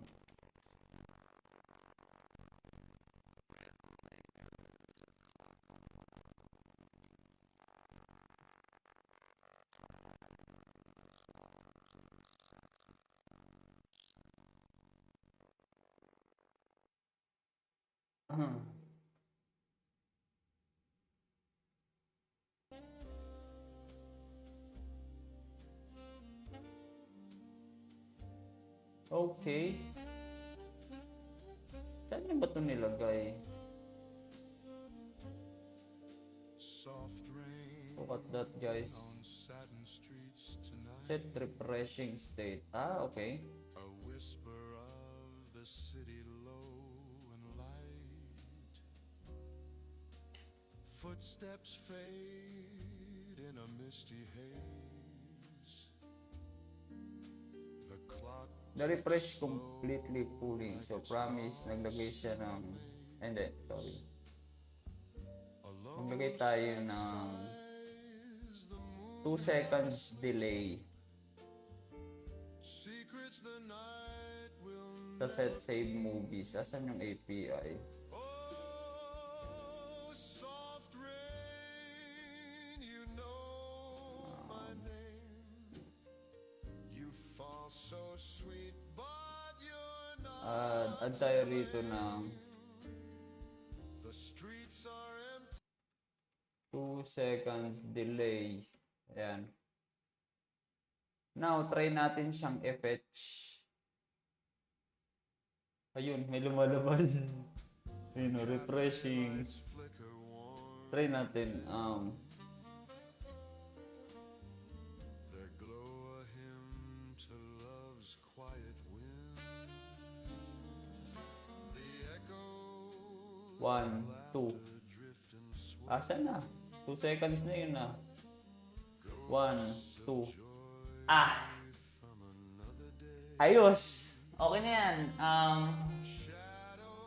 S2: okay. Saan yung ba ito nilagay?
S1: soft rain
S2: Look at that, guys.
S1: on satin streets tonight.
S2: Set refreshing state. Ah, okay.
S1: A whisper of the city low and light. Footsteps fade in a misty haze. The clock
S2: The refresh completely pulling. So, promise, naglagay siya ng... Hindi, sorry.
S1: alone
S2: Naglagay tayo ng
S1: is the moon.
S2: 2 seconds delay
S1: Secrets the night will
S2: sa set save movies. Asan yung API?
S1: Oh, soft rain, you know my name. You fall so sweet, but you're not.
S2: Add tayo rito ng
S1: The streets are empty.
S2: 2 seconds delay. Ayan. Now, try natin siyang FH. Ayun, may lumalabas. Ayun, refreshing.
S1: Lights flicker warm.
S2: Try natin.
S1: Their glow a hymn to love's quiet wind. The echoes
S2: 1, 2.
S1: drift and sway.
S2: Asan na? 2 seconds na yun na. 1, 2. Ah!
S1: From another day.
S2: Ayos! Okay na yan.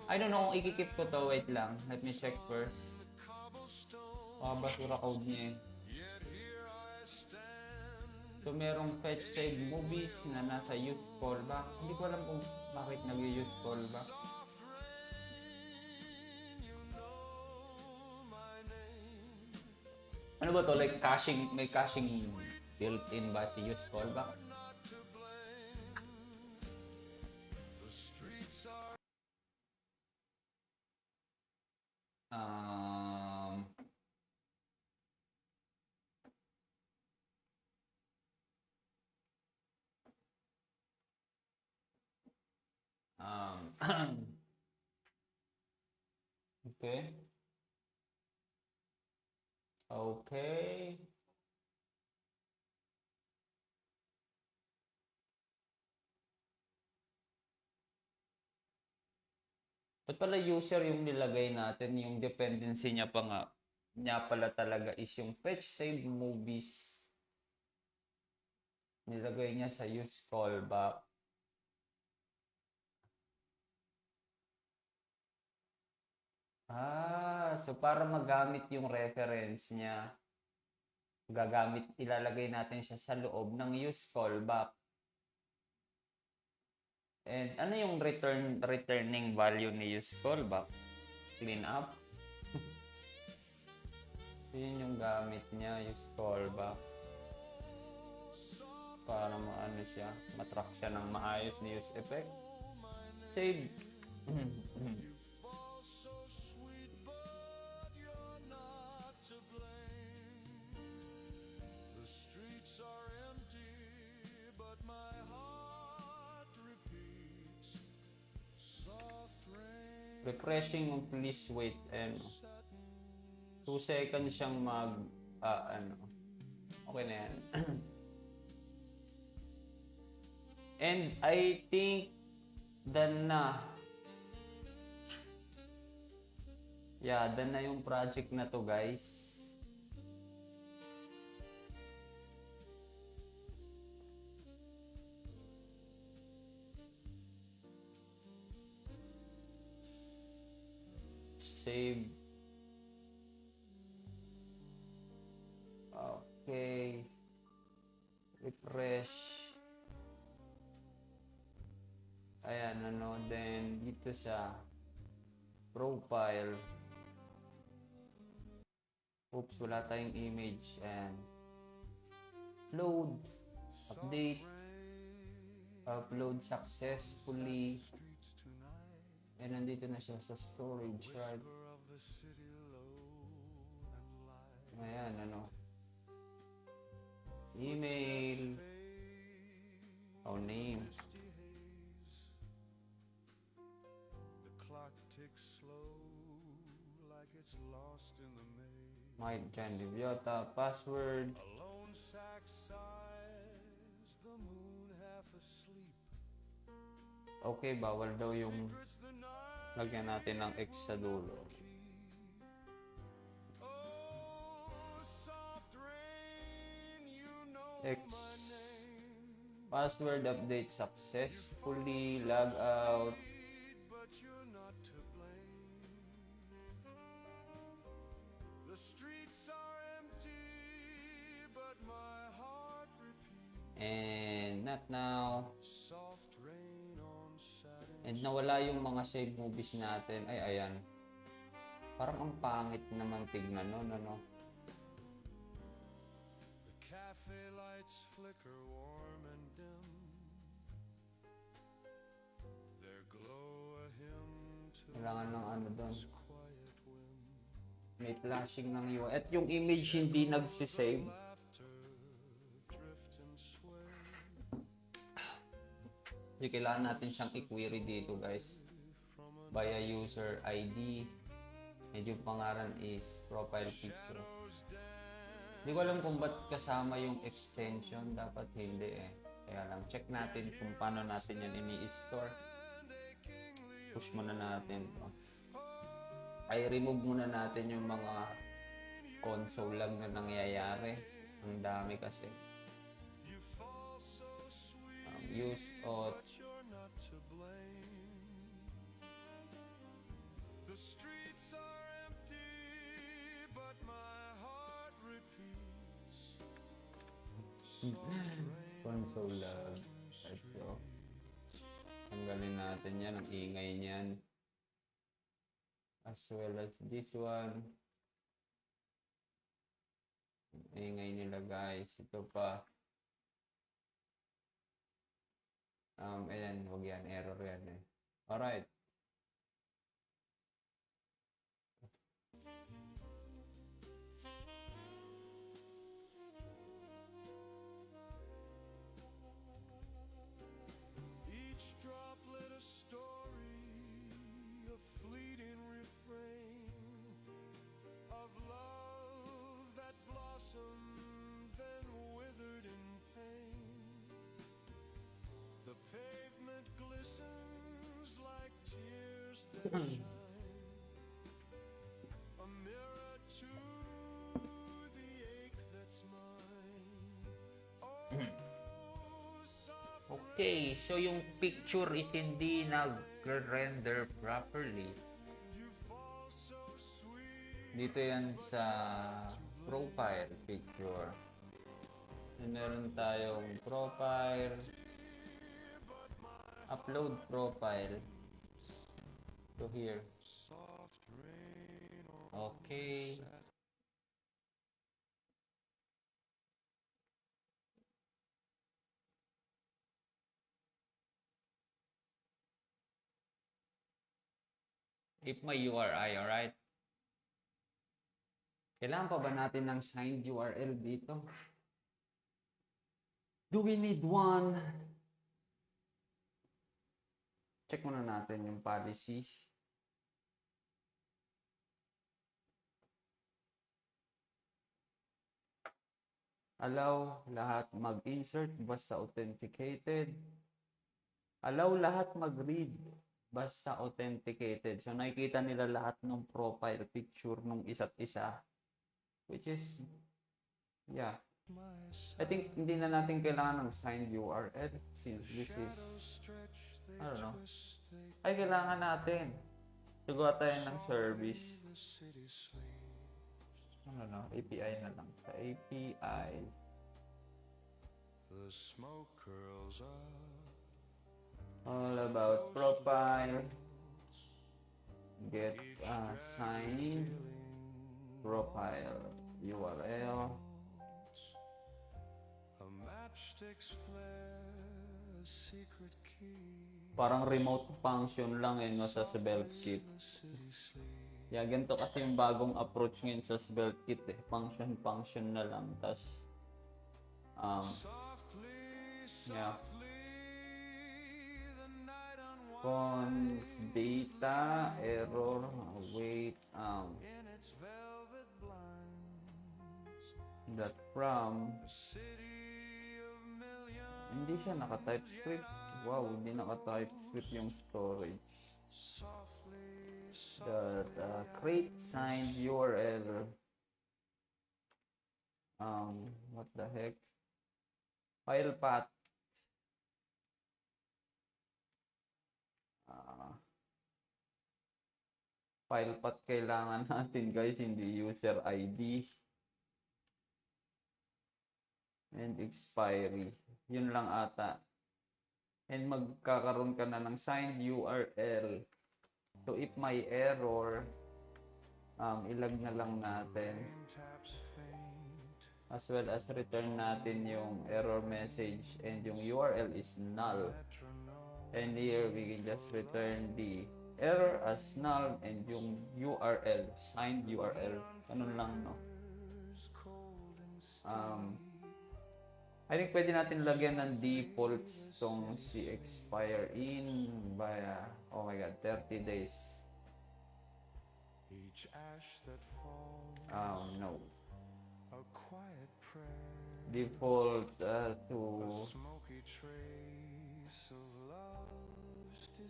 S2: I don't know kung ikikip ko to. Wait lang. Let me check first. Basura code niya eh.
S1: Yet here I stand.
S2: So, merong fetch save movies na nasa youth callback. Hindi ko alam kung bakit nag-youth callback.
S1: Soft rain, you know my name.
S2: Ano ba to? Like caching, may caching built-in ba si youth callback?
S1: Not to blame. The streets are
S2: Um, um, okay. Okay. Ba't pala user yung nilagay natin, yung dependency niya pa nga, niya pala talaga is yung fetch save movies. Nilagay niya sa use callback. So para magamit yung reference niya, ilalagay natin siya sa loob ng use callback. And ano yung returning value ni use callback? Clean up. So, yun yung gamit niya, use callback. Para maano siya, matrack siya ng maayos ni use effect. Save.
S1: The streets are empty, but my heart repeats. Soft rain.
S2: Refreshing, please wait. And 2 seconds siyang okay na yan. And I think done na. Yeah, done na yung project na to, guys. Save. Okay. Refresh. Ayan, then dito sa profile. Oops, wala tayong image. And load. Update. Upload successfully. And nandito na siya sa storage, right? Ayan, email. Name.
S1: The clock ticks slow like it's lost in the maze.
S2: Mike Jan Bibliota. Password.
S1: A lone sack sighs, the moon half asleep.
S2: Okay, bawal daw yung lagyan natin ng X sa dulo. X. Password update successfully. Log out.
S1: But you're not to blame. The streets are empty, but my heart repeats.
S2: And not now.
S1: Soft rain on Saturday.
S2: And nawala yung mga save movies natin. Ay, ayan. Parang ang pangit naman tignan, no?
S1: The cafe lights flicker warm and dim. Their glow a hymn to
S2: Kailangan ng doon.
S1: this quiet whim.
S2: May flashing ng UI. At yung image hindi nagsisave.
S1: Laughter drift and sway.
S2: Hindi, kailangan natin siyang i-query dito, guys. Via user ID. And yung pangalan is profile picture. Hindi ko alam kung ba't kasama yung extension. Dapat hindi eh. Kaya lang, check natin kung paano natin yan ini-store. Push muna natin to. Ay, remove muna natin yung mga console lag na nangyayari. Ang dami kasi. Use auth.
S1: You're not to blame. The streets are empty, but my heart repeats.
S2: Console lag. Ito. Tanggalin natin yan. Ang ingay niyan. As well as this one. Ang ingay nila, guys. Ito pa. Ayan, huwag yan. Error yan eh. Alright.
S1: Each droplet a story, a fleeting refrain of love that blossomed then withered in pain. The pavement glistens like tears that shine, a mirror to the ache that's mine. Oh, soft
S2: Okay, so yung picture is hindi nag-render properly.
S1: you fall so sweet.
S2: Dito yan sa profile picture. And meron tayong profile. Upload profile to here.
S1: Soft rain on
S2: Okay. If my URI, alright? Kailangan pa ba natin ng signed URL dito? Do we need one? Check muna natin yung policy. Allow lahat mag-insert basta authenticated. Allow lahat mag-read basta authenticated. So nakikita nila lahat ng profile picture ng isa't isa. Which is, yeah. I think hindi na natin kailangan ng signed URL since this is, I don't know. Ay, kailangan natin. Tugawa tayo ng service. Ano, API na lang. Sa API.
S1: the smoke curls up.
S2: All about profile. Get signed profile URL.
S1: A matchstick's flare, a secret key.
S2: Parang remote function lang no, sa SvelteKit. Yeah, ganito kasi yung bagong approach ngayon sa SvelteKit eh. Function na lang. Tas, yeah. Cons data error wait that from hindi siya naka-TypeScript. Wow, hindi naka-TypeScript yung storage. That create signed URL. What the heck? File path. File path kailangan natin guys, hindi user ID. And expiry. Yun lang ata. And magkakaroon ka na ng signed URL. So if may error, ilag na lang natin. As well as return natin yung error message and yung URL is null. And here we can just return the error as null and yung URL, signed URL. Ganun lang, no? I think pwede natin lagyan ng default tong si expire in by, oh my god, 30 days. Oh no. Default to,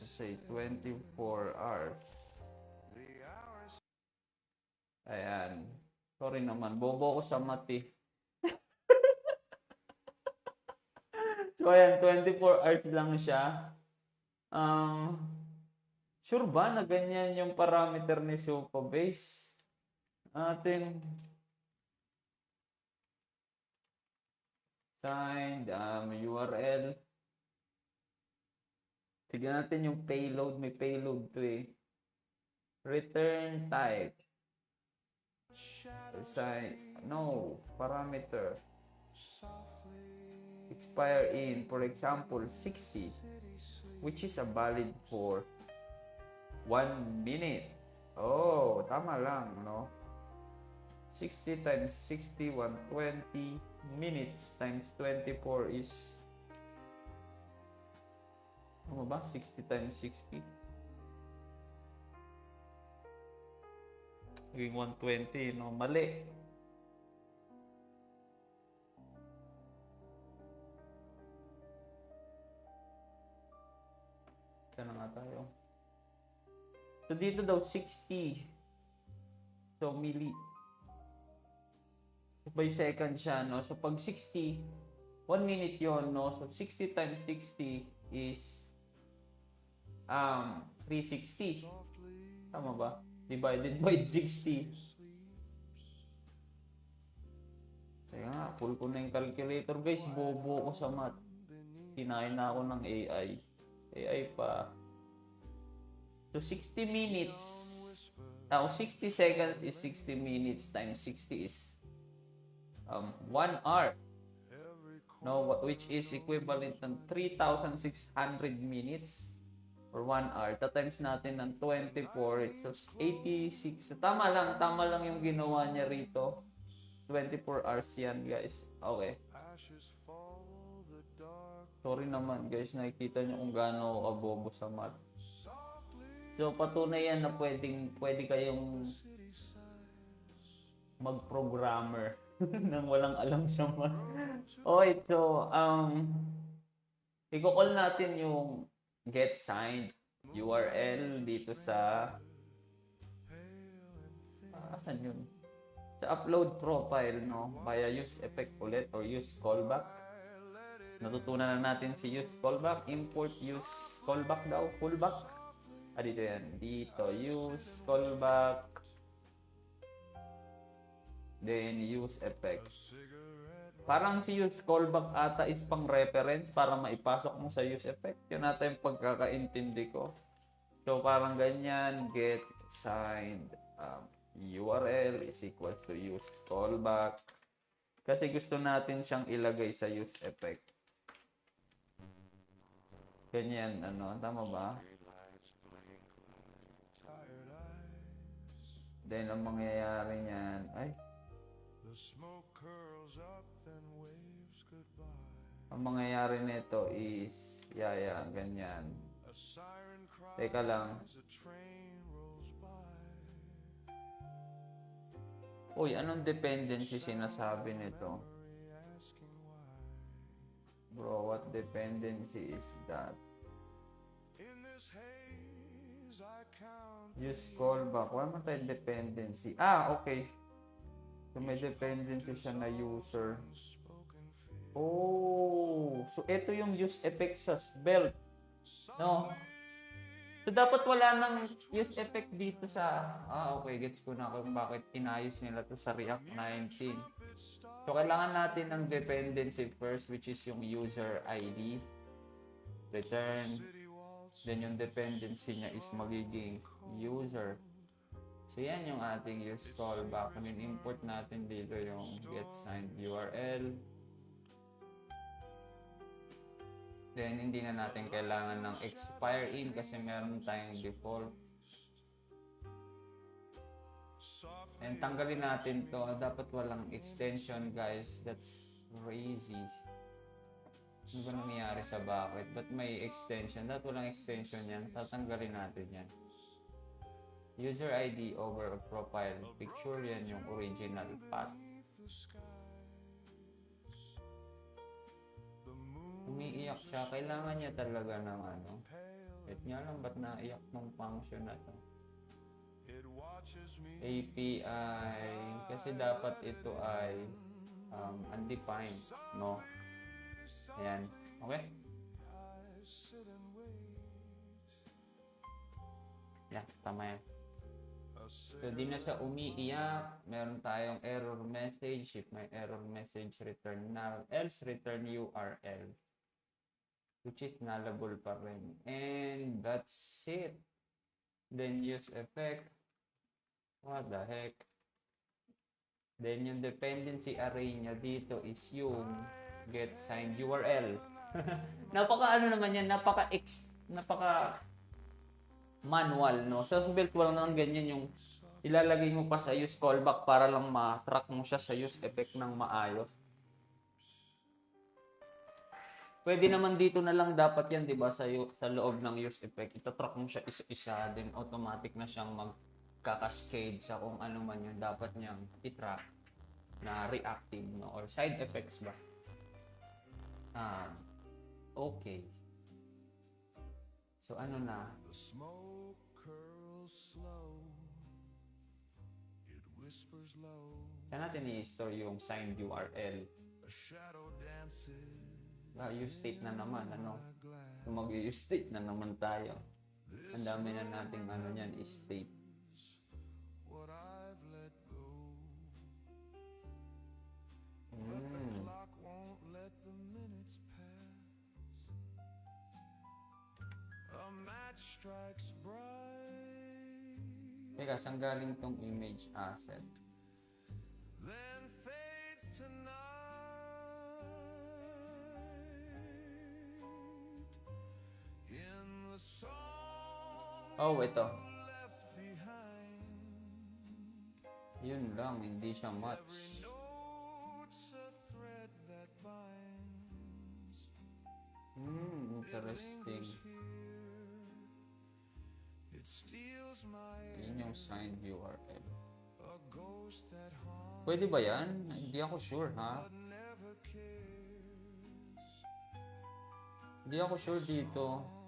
S2: let's say 24 hours. Ayan. Sorry naman, bobo ko sa mati. So ayan, 24 hours lang siya. Sure ba na ganyan yung parameter ni Supabase? Ating signed URL. Tignan natin yung payload. May payload to eh. Return type. No, parameter. Expire in, for example, 60, which is a valid for 1 minute. Oh, tama lang, no? 60 times 60, 120 minutes times 24 is, ano ba? 60 times 60. Naging 120, no? Mali. Ito na nga tayo. So, dito daw 60. So, milli. By second siya, no? So, pag 60, 1 minute yon, no? So, 60 times 60 is 360. Tama ba? Divided by 60. Kaya nga, pull ko na yung calculator, guys. Bobo ko sa math. Kinain na ako ng AI. AI pa. So 60 minutes. Now 60 seconds is 60 minutes times 60 is 1 hour. No, which is equivalent ng 3,600 minutes or 1 hour. Times natin ng 24, it's 86. So, tama lang yung ginawa niya rito. 24 hours yan, guys. Okay. Sorry naman, guys. Nakikita niyo kung gaano ako kabobo sa math. So, patunay yan na pwede kayong mag-programmer nang walang alam sa math. Okay, so, i-call natin yung get signed URL dito sa asan yun? Sa upload profile, no? Via use effect ulit or use callback. Natutunan na natin si use callback. Import use callback daw. Callback. Dito yan. Dito. Use callback. Then use effect. Parang si use callback ata is pang reference para maipasok mo sa use effect. Yun ata yung pagkakaintindi ko. So parang ganyan. Get signed URL is equals to use callback. Kasi gusto natin siyang ilagay sa use effect. Ganyan, ano, tama ba? Then, ang mangyayari niyan, ang mangyayari nito is, ganyan. Teka lang. Uy, anong dependency sinasabi nito? Bro, what dependency is that? Use callback. Wala man tayong dependency. Okay. So, may dependency siya na user. Oh, so ito yung use effect sa belt. No? So, dapat wala nang use effect dito sa... okay. Gets ko na kung bakit inayos nila to sa React 19. So, kailangan natin ng dependency first, which is yung user ID. Return. Then, yung dependency niya is magiging user. So, yan yung ating use callback. And then, import natin dito yung get signed URL. Then, hindi na natin kailangan ng expire in kasi meron tayong default. And tanggalin natin to. Dapat walang extension, guys. That's crazy. Ano ba nangyayari sa bakit? Ba't may extension? Dapat walang extension yan. Tatanggalin natin yan. User ID over a profile picture. Yan yung original path. Umiiyak siya. Kailangan niya talaga ng ano. Wait nga lang, ba't naiyak ng function na to? API. Kasi dapat ito ay undefined. No? Ayan. Okay? Yeah, tama yan. So, di na siya umiiyak. Meron tayong error message. If may error message, return null. Else, return URL. Which is nullable pa rin. And that's it. Then use effect. What the heck? Then yung dependency array niya dito is yung get signed URL. Napaka ano naman yan, napaka manual, no? Sa build wala naman ganyan yung ilalagay mo pa sa use callback para lang ma-track mo siya sa use effect ng maayos. Pwede naman dito na lang dapat yan, 'di ba, sa loob ng use effect. Ita-track mo siya isa-isa, then automatic na siyang magka-cascade sa kung ano man yung dapat niyang i-track na reactive, no, or side effects ba. Okay. So ano na? Saan natin i-store yung signed URL? Use state na naman, ano? So mag-use state na naman tayo. Ang dami na nating ano niyan, state.
S1: strikes bright,
S2: Teka, saan galing tong image asset?
S1: then fades to night. In the song
S2: Oh, ito.
S1: left behind,
S2: Yun lang, hindi siya much.
S1: note's a thread that binds.
S2: Interesting.
S1: It steals my
S2: Yun yung signed URL.
S1: a ghost that haunts
S2: Pwede ba yan? Hindi ako sure, ha?
S1: but never cares.
S2: Hindi ako sure dito.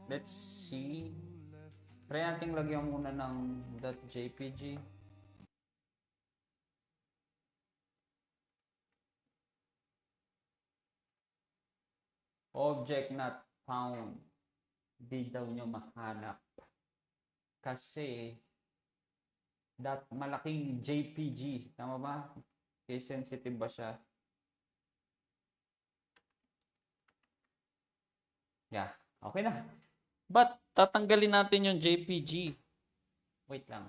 S2: Let's see. Try natin lagyan muna ng .jpg. Object not found. Di daw nyo mahanap. Kasi malaking JPG. Tama ba? Case sensitive ba siya? Yeah. Okay na. But tatanggalin natin yung JPG. Wait lang.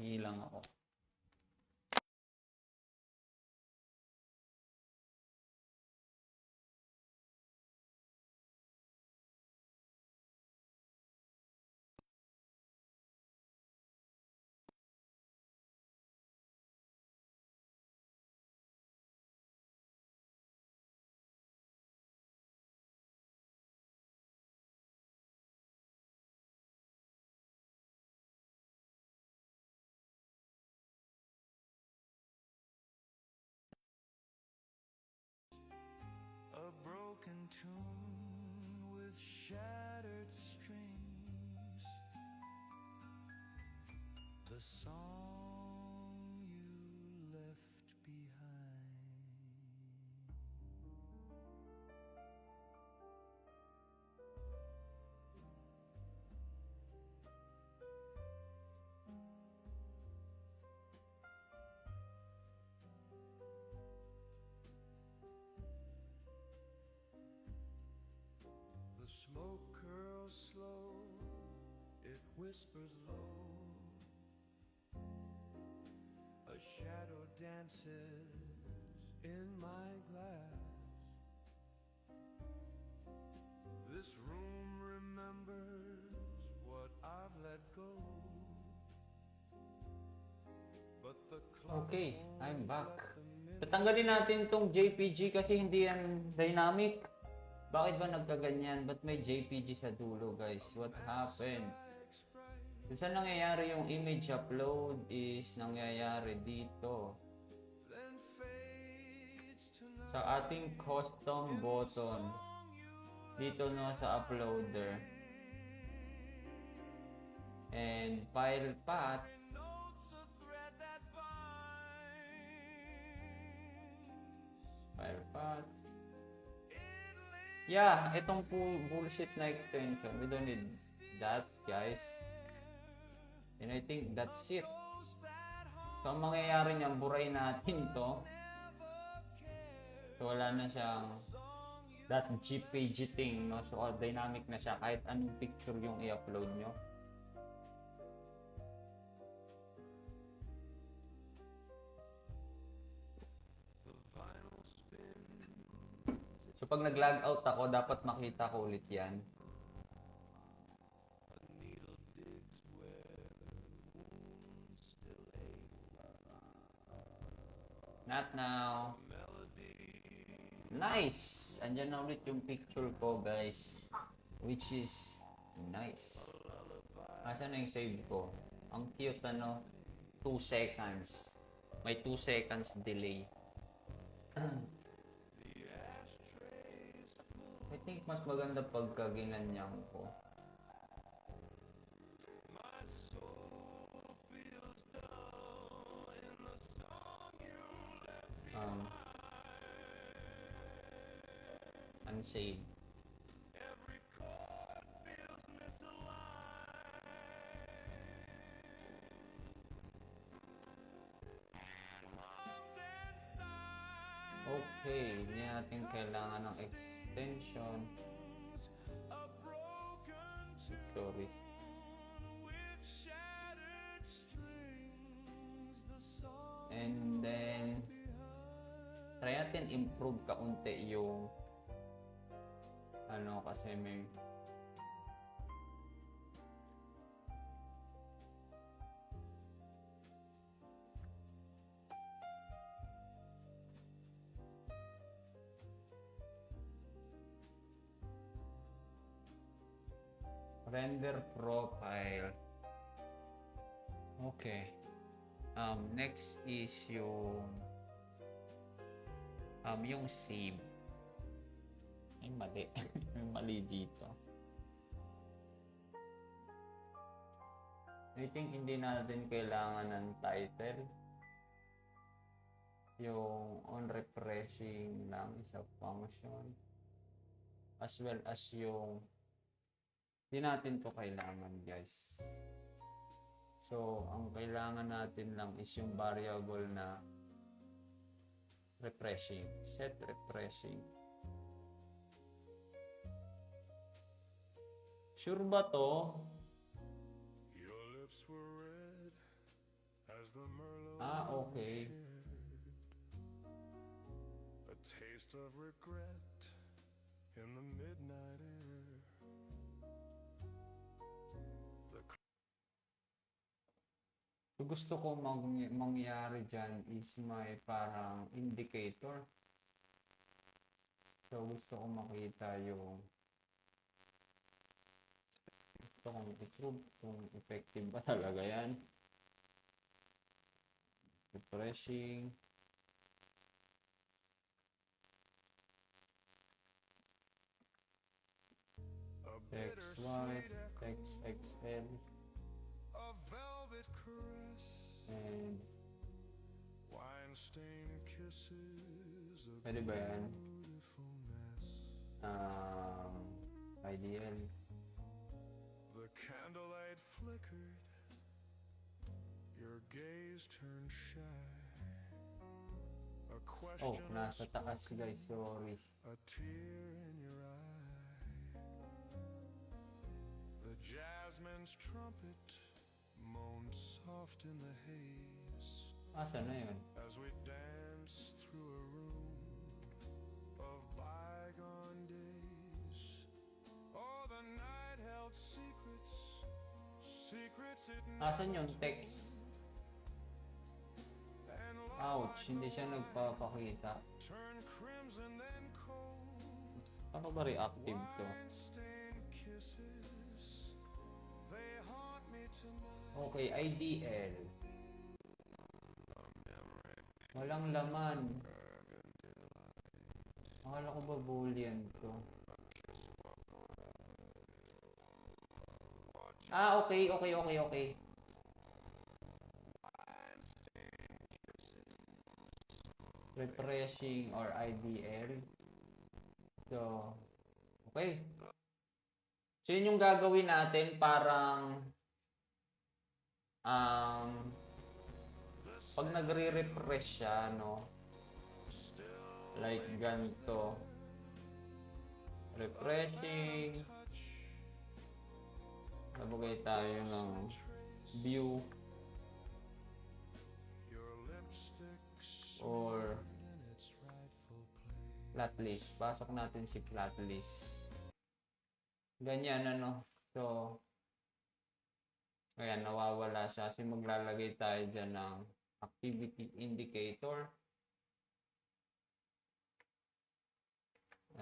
S2: Hilang ako.
S1: A broken tune with shattered strings. The song you left behind. The smoke curls slow, it whispers low. A shadow dances in my glass. This room remembers what I've let go. But the clock
S2: Okay, I'm
S1: won't
S2: back.
S1: let the minutes
S2: Tatanggalin natin tong JPG kasi hindi yan dynamic. Bakit ba nagkaganyan? Ba't may JPG sa dulo, guys? What happened? Kung saan nangyayari yung image upload is nangyayari dito.
S1: then fades to night.
S2: Sa ating custom button. Dito no sa uploader. And file path.
S1: Notes a thread that binds.
S2: File path. Yeah, itong bullshit na extension. We don't need that, guys. And I think that's it. So, ang mangyayari niyan, burayin natin to. So, wala na siyang that JPG thing, no? So, dynamic na siya. Kahit anong picture yung i-upload nyo. So, pag nag-log out ako, dapat makita ko ulit yan. Not now. Nice! Andyan na ulit yung picture ko, guys. Which is nice. Asan na yung save ko? Ang cute, ano? 2 seconds. May 2 seconds delay. I think mas maganda pagka ginanyan ko. Unsave. Okay, hindi natin kailangan ng extension. music, sorry. And then, try natin improve kaunti yung ano kasi may render profile. Okay. Next is yung save. Ay, mali. May mali dito. I think hindi natin kailangan ng title. Yung on refreshing lang is a function. As well as yung hindi natin to kailangan, guys. So, ang kailangan natin lang is yung variable na refreshing. Set refreshing. Sure ba to?
S1: Your lips were red as the Merlot
S2: Okay.
S1: a taste of regret in the midnight air.
S2: Gusto ko mangyari dyan is may parang indicator. So, gusto ko makita yung gusto kong i-prove kung effective ba talaga yan. Refreshing. Text Y, text XL.
S1: A velvet caress,
S2: And
S1: wine-stained kisses, a
S2: pwede ba yan?
S1: beautiful mess.
S2: Ideal.
S1: The candlelight flickered, your gaze turned shy. A question
S2: Nasa taas guys, sorry.
S1: a tear in your eye. The jasmine's trumpet moaned soft in the haze
S2: Asa na yun?
S1: as we danced through a room of bygone days. Oh, the night held secrets, secrets it
S2: Asan yung text?
S1: and
S2: Ouch, hindi siya nagpapakita.
S1: turned crimson then cold.
S2: Ano ba reactive to?
S1: Wine-stained kisses, they haunt me tonight.
S2: Okay, IDL. Walang laman. Akala ko ba boolean to? Okay. Refreshing or IDL. So, okay. So, yun yung gagawin natin parang pag nagre-refresh siya, no? Like ganito. Refreshing. Nabugay tayo ng view or flat list. Pasok natin si flat list. Ganyan, ano. So, ayan, nawawala siya. Kasi maglalagay tayo dyan ng activity indicator.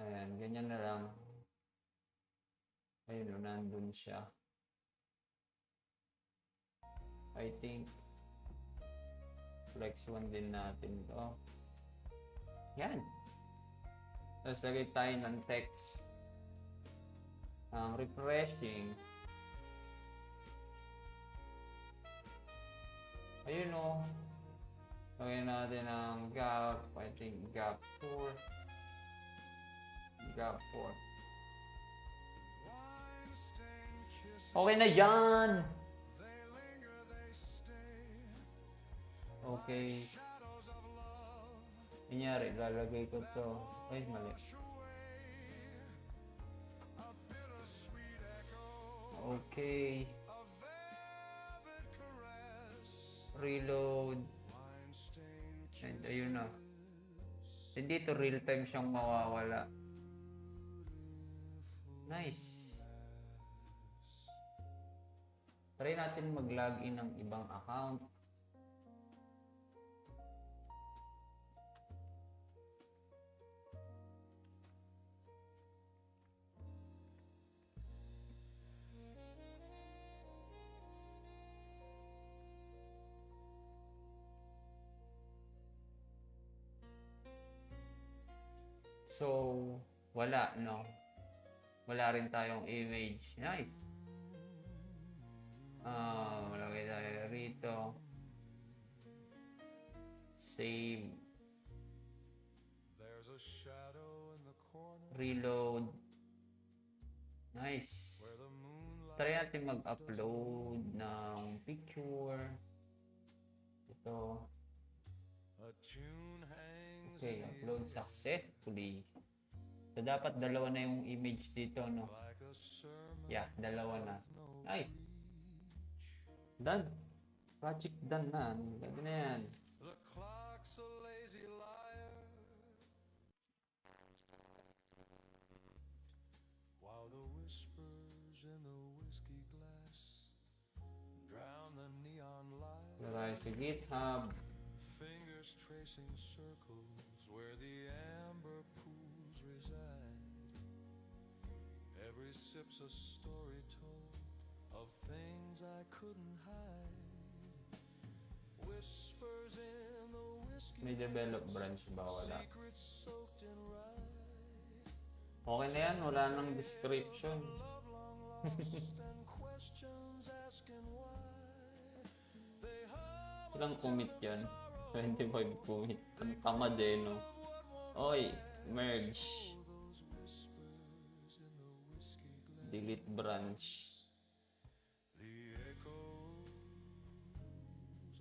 S2: Ayan, ganyan na lang. Ayun, nandun siya. I think flex 1 din natin to. Yan. Tapos lagay tayo ng text. Refreshing. Ayun o. Lagay natin ang gap. I think gap 4. Gap 4. Okay na yan! Okay. Kunyari, lalagay ko to. Ay, mali. Okay.
S1: a velvet caress,
S2: Reload.
S1: wine-stained
S2: And ayun na. Hindi to real time siyang mawawala. Nice. Try natin mag-login ng ibang account. So, wala, no? Wala rin tayong image. Nice. Malagay tayo rito. Save.
S1: There's a shadow in the corner
S2: Reload. Nice.
S1: where the moonlight
S2: Try natin mag-upload ng picture. Ito.
S1: a tune hangs
S2: Okay,
S1: in the
S2: upload successfully. So, dapat dalawa na yung image dito, no?
S1: like a sermon
S2: Yeah, dalawa na.
S1: no
S2: Nice. Done. Project done na. Ganda na yan.
S1: The clock's a lazy liar while the whispers in the whiskey glass drown the neon light.
S2: Lagay sa GitHub.
S1: Fingers tracing circles where the amber pools reside. Every sip's a story told of things I couldn't hide. Whispers in the whiskey
S2: May develop branch ba? Wala.
S1: secrets soaked in rye.
S2: Okay na yan. Wala nang description.
S1: Love long lost and questions asking why. They hum
S2: Ilang commit yan? 25 commit. Ang tamad eh, no? Oy, merge.
S1: those whispers in the whiskey glass.
S2: Delete branch.
S1: The echoes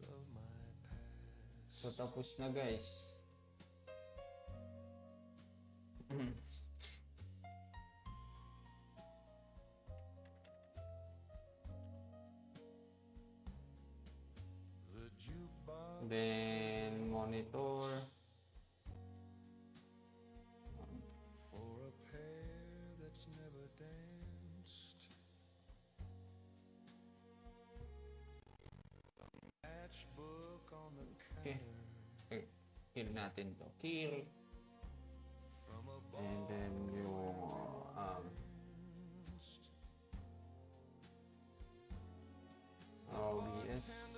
S1: of my past.
S2: So, tapos na, guys.
S1: The jukebox
S2: Then, monitor.
S1: for a pair that's never danced. Matchbook on the
S2: Okay.
S1: counter
S2: Kill natin to. Kill.
S1: from a
S2: And then, yung, OBS.